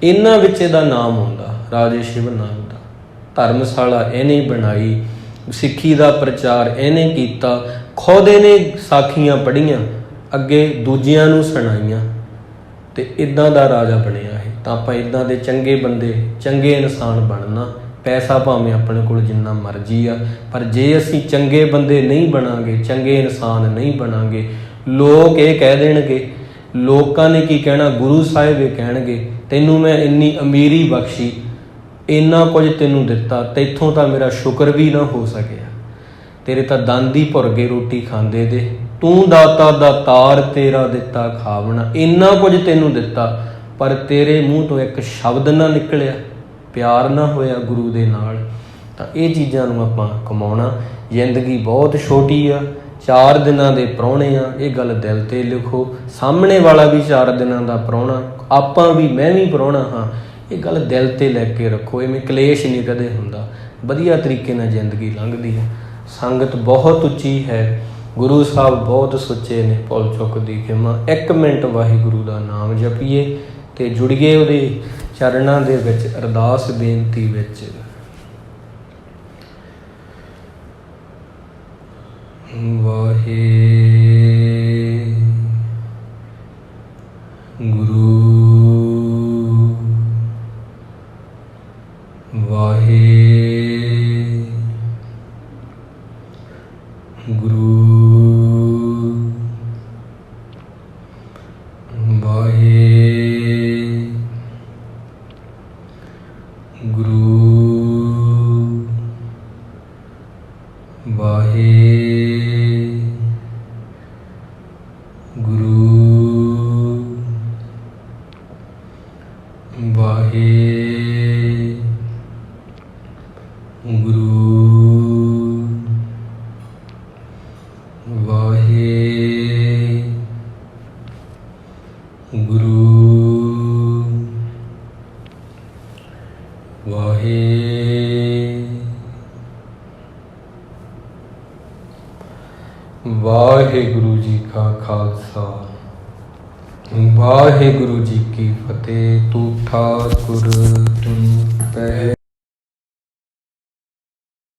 ਇਹਨਾਂ ਵਿੱਚ ਇਹਦਾ ਨਾਮ ਆਉਂਦਾ ਰਾਜੇ ਸ਼ਿਵ ਨਾਮ ਦਾ। ਧਰਮਸ਼ਾਲਾ ਇਹਨੇ ਬਣਾਈ, ਸਿੱਖੀ ਦਾ ਪ੍ਰਚਾਰ ਇਹਨੇ ਕੀਤਾ, ਖੁਦ ਇਹਨੇ ਸਾਖੀਆਂ ਪੜ੍ਹੀਆਂ, ਅੱਗੇ ਦੂਜਿਆਂ ਨੂੰ ਸੁਣਾਈਆਂ, ਅਤੇ ਇੱਦਾਂ ਦਾ ਰਾਜਾ ਬਣਿਆ ਇਹ। ਤਾਂ ਆਪਾਂ ਇੱਦਾਂ ਦੇ ਚੰਗੇ ਬੰਦੇ, ਚੰਗੇ ਇਨਸਾਨ ਬਣਨਾ। ਪੈਸਾ ਭਾਵੇਂ ਆਪਣੇ ਕੋਲ ਜਿੰਨਾ ਮਰਜ਼ੀ ਆ, ਪਰ ਜੇ ਅਸੀਂ ਚੰਗੇ ਬੰਦੇ ਨਹੀਂ ਬਣਾਂਗੇ, ਚੰਗੇ ਇਨਸਾਨ ਨਹੀਂ ਬਣਾਂਗੇ, ਲੋਕ ਇਹ ਕਹਿ ਦੇਣਗੇ, ਲੋਕਾਂ ਨੇ ਕੀ ਕਹਿਣਾ, ਗੁਰੂ ਸਾਹਿਬ ਇਹ ਕਹਿਣਗੇ, ਤੈਨੂੰ ਮੈਂ ਇੰਨੀ ਅਮੀਰੀ ਬਖਸ਼ੀ, ਇੰਨਾ ਕੁਝ ਤੈਨੂੰ ਦਿੱਤਾ, ਤੈਥੋਂ ਤਾਂ ਮੇਰਾ ਸ਼ੁਕਰ ਵੀ ਨਾ ਹੋ ਸਕਿਆ, ਤੇਰੇ ਤਾਂ ਦੰਦ ਹੀ ਭੁਰ ਗਏ ਰੋਟੀ ਖਾਂਦੇ ਦੇ, ਤੂੰ ਦਾਤਾ ਦਾਤਾਰ ਤੇਰਾ ਦਿੱਤਾ ਖਾਵਣਾ, ਇੰਨਾ ਕੁਝ ਤੈਨੂੰ ਦਿੱਤਾ, ਪਰ ਤੇਰੇ ਮੂੰਹ ਤੋਂ ਇੱਕ ਸ਼ਬਦ ਨਾ ਨਿਕਲਿਆ, ਪਿਆਰ ਨਾ ਹੋਇਆ ਗੁਰੂ ਦੇ ਨਾਲ। ਤਾਂ ਇਹ ਚੀਜ਼ਾਂ ਨੂੰ ਆਪਾਂ ਕਮਾਉਣਾ। ਜ਼ਿੰਦਗੀ ਬਹੁਤ ਛੋਟੀ ਆ, 4 ਦਿਨਾਂ ਦੇ ਪ੍ਰਾਹੁਣੇ ਆ, ਇਹ ਗੱਲ ਦਿਲ 'ਤੇ ਲਿਖੋ। ਸਾਹਮਣੇ ਵਾਲਾ ਵੀ 4 ਦਿਨਾਂ ਦਾ ਪ੍ਰਾਹੁਣਾ, ਆਪਾਂ ਵੀ, ਮੈਂ ਵੀ ਪ੍ਰਾਹੁਣਾ ਹਾਂ, ਇਹ ਗੱਲ ਦਿਲ 'ਤੇ ਲੈ ਕੇ ਰੱਖੋ। ਐਵੇਂ ਕਲੇਸ਼ ਨਹੀਂ ਕਦੇ ਹੁੰਦਾ, ਵਧੀਆ ਤਰੀਕੇ ਨਾਲ ਜ਼ਿੰਦਗੀ ਲੰਘਦੀ ਹੈ। ਸੰਗਤ ਬਹੁਤ ਉੱਚੀ ਹੈ, ਗੁਰੂ ਸਾਹਿਬ ਬਹੁਤ ਸੁੱਚੇ ਨੇ, ਭੁੱਲ ਚੁੱਕ ਦੀ ਖਿਮਾ। 1 ਮਿੰਟ ਵਾਹਿਗੁਰੂ ਦਾ ਨਾਮ ਜਪੀਏ ਅਤੇ ਜੁੜੀਏ ਉਹਦੇ ਚਰਨਾਂ ਦੇ ਵਿੱਚ ਅਰਦਾਸ ਬੇਨਤੀ ਵਿੱਚ। ਵਾਹਿਗੁਰੂ ਵਾਹਿਗੁਰੂ ਜੀ ਕਾ ਖਾਲਸਾ, ਵਾਹਿਗੁਰੂ ਜੀ ਕੀ ਫਤਿਹ। ਤੂੰ ਠਾਕੁਰ ਤੂੰ ਪਹਿ